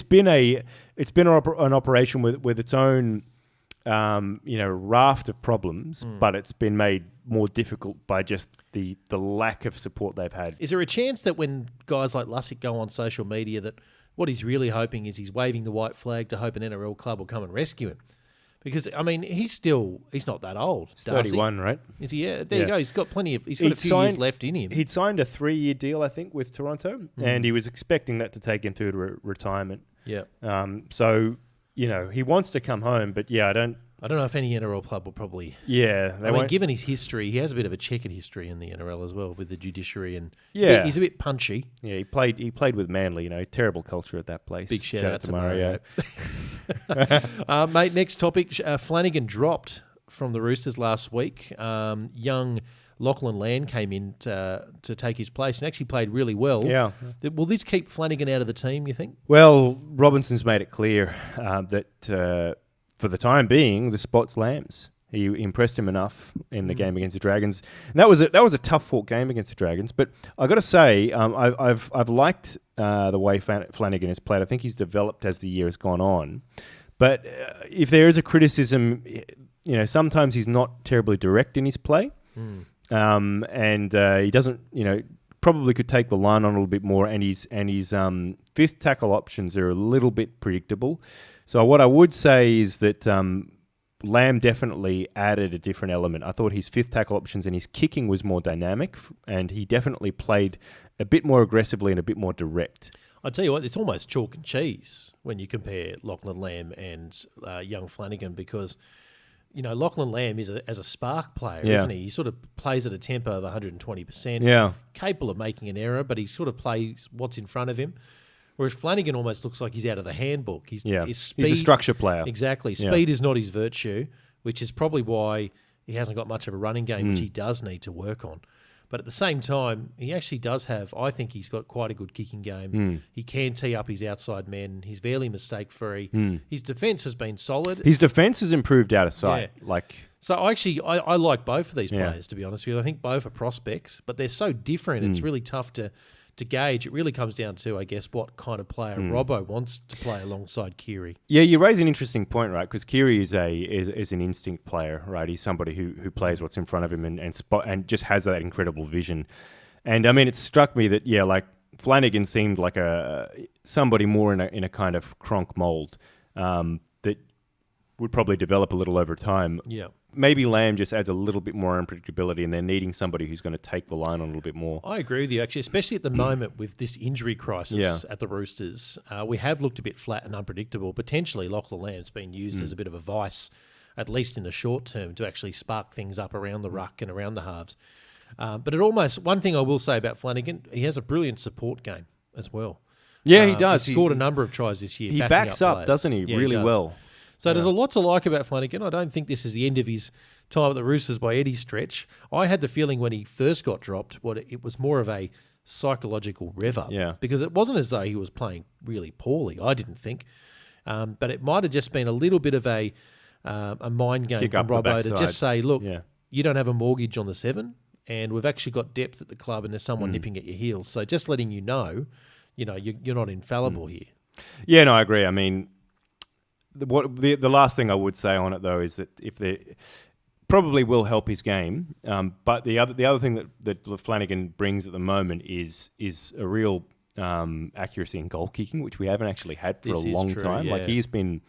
been an operation with its own raft of problems, but it's been made more difficult by just the lack of support they've had. Is there a chance that when guys like Lussick go on social media that what he's really hoping is he's waving the white flag to hope an NRL club will come and rescue him? Because, I mean, he's not that old. He's 31, right? Is he? Yeah, there you go. He's got a few years left in him. He'd signed a 3-year deal, I think, with Toronto, and he was expecting that to take him to retirement. Yeah. So, he wants to come home, but yeah, I don't know if any NRL club will probably... Yeah. I mean, given his history, he has a bit of a checkered history in the NRL as well with the judiciary, and Yeah. he's a bit punchy. Yeah, he played with Manly, terrible culture at that place. Big shout out to Mario. Mate, next topic. Flanagan dropped from the Roosters last week. Young Lachlan Land came in to take his place and actually played really well. Yeah. Will this keep Flanagan out of the team, you think? Well, Robinson's made it clear that for the time being, the spot's Lamb's. He impressed him enough in the game against the Dragons. And that was a tough fought game against the Dragons. But I got to say, I've liked the way Flanagan has played. I think he's developed as the year has gone on. But if there is a criticism, sometimes he's not terribly direct in his play, and he doesn't, probably could take the line on a little bit more. And his fifth tackle options are a little bit predictable. So what I would say is that Lamb definitely added a different element. I thought his fifth tackle options and his kicking was more dynamic, and he definitely played a bit more aggressively and a bit more direct. I tell you what, it's almost chalk and cheese when you compare Lachlan Lamb and young Flanagan, because Lachlan Lamb is as a spark player, isn't he? He sort of plays at a tempo of 120%. Yeah, capable of making an error, but he sort of plays what's in front of him. Whereas Flanagan almost looks like he's out of the handbook. His speed, he's a structure player. Exactly. Speed is not his virtue, which is probably why he hasn't got much of a running game, which he does need to work on. But at the same time, he actually does have, I think he's got quite a good kicking game. He can tee up his outside men. He's fairly mistake-free. His defence has been solid. His defence has improved out of sight. Yeah. So I like both of these players, to be honest with you. I think both are prospects, but they're so different. It's really tough to gauge. It really comes down to, I guess, what kind of player Robbo wants to play alongside Kiri. Yeah, you raise an interesting point, right? Because Kiri is an instinct player, right? He's somebody who plays what's in front of him and just has that incredible vision. And I mean, it struck me that Flanagan seemed like somebody more in a kind of Cronk mold that would probably develop a little over time. Yeah. Maybe Lamb just adds a little bit more unpredictability, and they're needing somebody who's going to take the line on a little bit more. I agree with you, actually, especially at the moment with this injury crisis at the Roosters. We have looked a bit flat and unpredictable. Potentially, Lachlan Lamb's been used as a bit of a vice, at least in the short term, to actually spark things up around the ruck and around the halves. But one thing I will say about Flanagan, he has a brilliant support game as well. Yeah, he does. He scored a number of tries this year. He backs up, players. doesn't he? Yeah, really well. So there's a lot to like about Flanagan. I don't think this is the end of his time at the Roosters by any stretch. I had the feeling when he first got dropped, it was more of a psychological rev-up. Yeah. Because it wasn't as though he was playing really poorly, I didn't think. But it might have just been a little bit of a mind game from Robbo to just say, look, you don't have a mortgage on the 7, and we've actually got depth at the club, and there's someone nipping at your heels. So just letting you know, you're not infallible here. Yeah, no, I agree. I mean, the last thing I would say on it though is that if they probably will help his game, but the other thing that Flanagan brings at the moment is a real accuracy in goal kicking, which we haven't actually had for a long time. Yeah. Like he's been,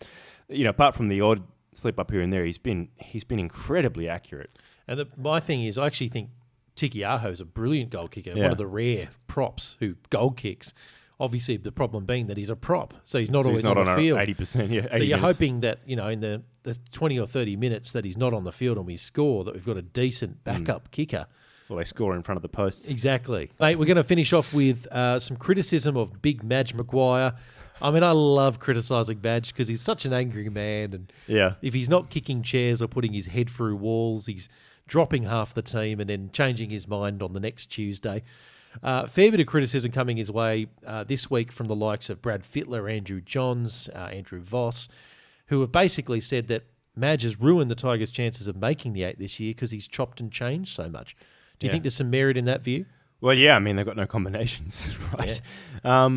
apart from the odd slip up here and there, he's been incredibly accurate. And my thing is, I actually think Tiki Aho is a brilliant goal kicker, one of the rare props who goal kicks. Obviously, the problem being that he's a prop, so he's not always on the field. 80%, yeah. 80 so you're minutes. hoping that, in the 20 or 30 minutes that he's not on the field and we score, that we've got a decent backup kicker. Well, they score in front of the posts. Exactly. Mate, we're going to finish off with some criticism of Big Madge Maguire. I mean, I love criticising Madge because he's such an angry man. And if he's not kicking chairs or putting his head through walls, he's dropping half the team and then changing his mind on the next Tuesday. Fair bit of criticism coming his way this week from the likes of Brad Fittler, Andrew Johns, Andrew Voss, who have basically said that Madge has ruined the Tigers' chances of making the 8 this year because he's chopped and changed so much. Do you think there's some merit in that view? Well, yeah. I mean, they've got no combinations, right? Yeah.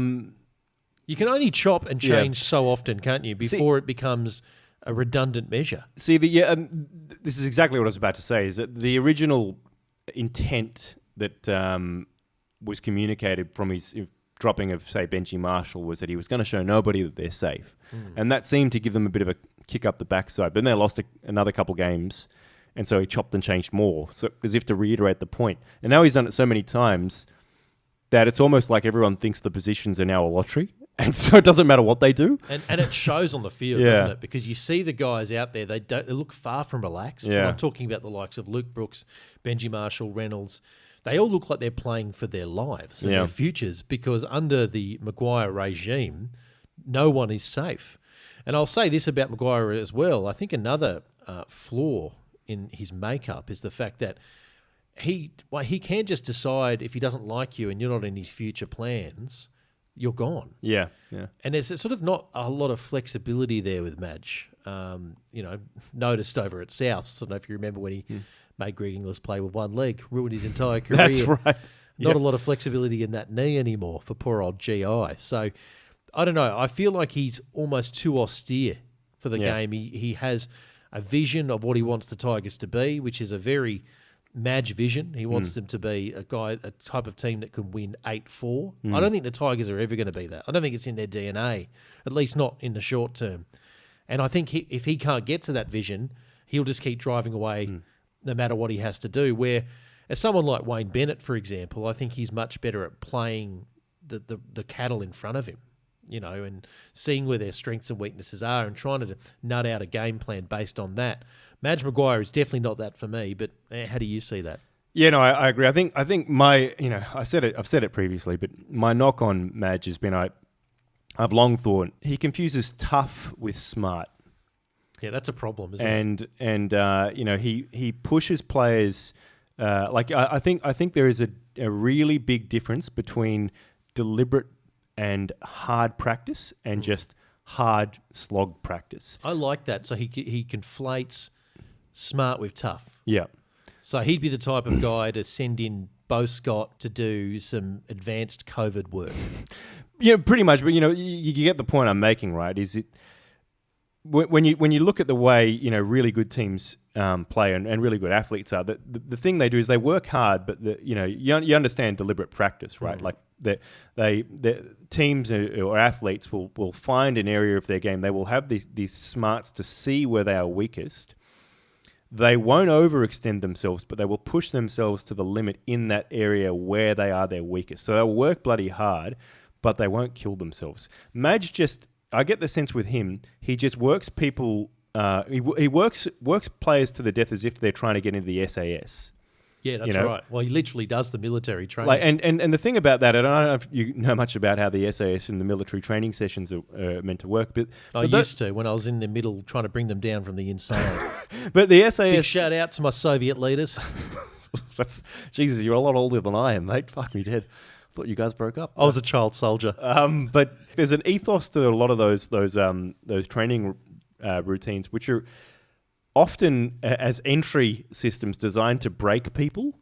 You can only chop and change so often, can't you, before it becomes a redundant measure? See, this is exactly what I was about to say, is that the original intent that was communicated from his dropping of, say, Benji Marshall was that he was going to show nobody that they're safe. And that seemed to give them a bit of a kick up the backside. But then they lost another couple games, and so he chopped and changed more, so as if to reiterate the point. And now he's done it so many times that it's almost like everyone thinks the positions are now a lottery, And so it doesn't matter what they do. And it shows on the field, Yeah. doesn't it? Because you see the guys out there, they look far from relaxed. Yeah. And I'm talking about the likes of Luke Brooks, Benji Marshall, Reynolds. They all look like they're playing for their lives and Yeah. their futures, because under the Maguire regime, no one is safe. And I'll say this about Maguire as well. I think another flaw in his makeup is the fact that he can just decide if he doesn't like you and you're not in his future plans, you're gone. Yeah. And there's sort of not a lot of flexibility there with Madge. Noticed over at Souths. I don't know if you remember when he made Greg Inglis play with one leg, ruined his entire career. That's right. Not a lot of flexibility in that knee anymore for poor old GI. So, I don't know. I feel like he's almost too austere for the game. He has a vision of what he wants the Tigers to be, which is a very Madge vision. He wants them to be a type of team that can win 8-4. I don't think the Tigers are ever going to be that. I don't think it's in their DNA, at least not in the short term. And I think if he can't get to that vision, he'll just keep driving away no matter what he has to do. Where, as someone like Wayne Bennett, for example, I think he's much better at playing the cattle in front of him, and seeing where their strengths and weaknesses are and trying to nut out a game plan based on that. Madge Maguire is definitely not that for me, but how do you see that? Yeah, no, I agree. I think my, I've said it previously, but my knock on Madge has been I've long thought he confuses tough with smart. Yeah, that's a problem, isn't it? And he pushes players. I think there is a really big difference between deliberate and hard practice and just hard slog practice. I like that. So he conflates smart with tough. Yeah. So he'd be the type of guy to send in Bo Scott to do some advanced COVID work. Yeah, pretty much. But you get the point I'm making, right? Is it when you look at the way really good teams play and really good athletes are, the thing they do is they work hard, but you understand deliberate practice, right? Like the teams or athletes will find an area of their game. They will have these smarts to see where they are weakest. They won't overextend themselves, but they will push themselves to the limit in that area where they are their weakest. So they'll work bloody hard, but they won't kill themselves. Madge I get the sense with him, he just works people. He works players to the death as if they're trying to get into the SAS. Yeah, that's right. Well, he literally does the military training. And the thing about that, I don't know if you know much about how the SAS and the military training sessions are meant to work, but I used to when I was in the middle trying to bring them down from the inside. But the SAS. Big shout out to my Soviet leaders. Jesus, you're a lot older than I am, mate. Fuck me dead. Thought you guys broke up. I was a child soldier. But there's an ethos to a lot of those training routines, which are often as entry systems designed to break people.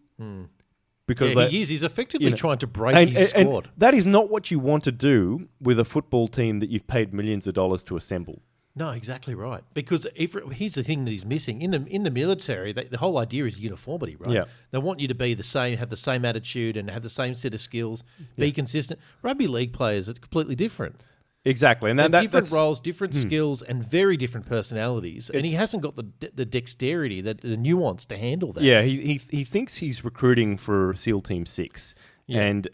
Because he's effectively trying to break his squad. And that is not what you want to do with a football team that you've paid millions of dollars to assemble. No, exactly right. Because here's the thing that he's missing. In the military, the whole idea is uniformity, right? Yeah. They want you to be the same, have the same attitude, and have the same set of skills, be consistent. Rugby league players are completely different. Exactly. And different roles, different skills, and very different personalities. And he hasn't got the dexterity, the nuance to handle that. Yeah, he thinks he's recruiting for SEAL Team 6. Yeah. And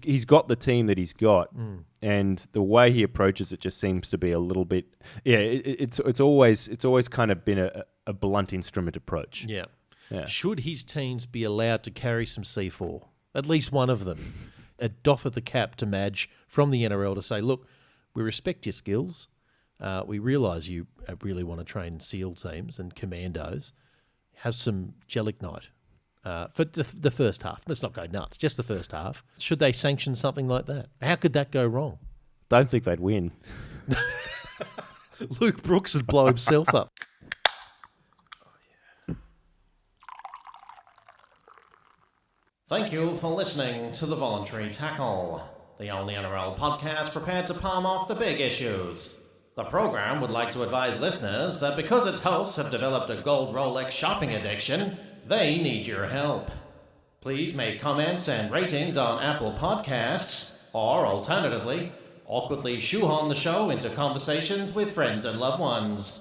he's got the team that he's got, and the way he approaches it just seems to be a little bit. Yeah, it's always kind of been a blunt instrument approach. Yeah. Should his teams be allowed to carry some C4? At least one of them. A doff of the cap to Madge from the NRL to say, look, we respect your skills. We realise you really want to train SEAL teams and commandos. Have some gelignite. For the first half. Let's not go nuts, just the first half. Should they sanction something like that? How could that go wrong? Don't think they'd win. Luke Brooks would blow himself up. Thank you for listening to The Voluntary Tackle, the only NRL podcast prepared to palm off the big issues. The program would like to advise listeners that because its hosts have developed a gold Rolex shopping addiction, they need your help. Please make comments and ratings on Apple Podcasts, or alternatively, awkwardly shoehorn the show into conversations with friends and loved ones.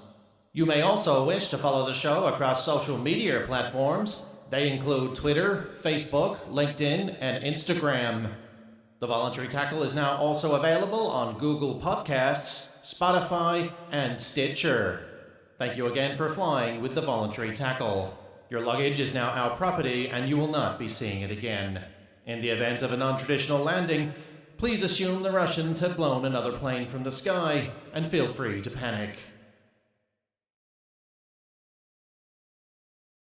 You may also wish to follow the show across social media platforms. They include Twitter, Facebook, LinkedIn, and Instagram. The Voluntary Tackle is now also available on Google Podcasts, Spotify, and Stitcher. Thank you again for flying with the Voluntary Tackle. Your luggage is now our property and you will not be seeing it again. In the event of a non-traditional landing, please assume the Russians had blown another plane from the sky and feel free to panic.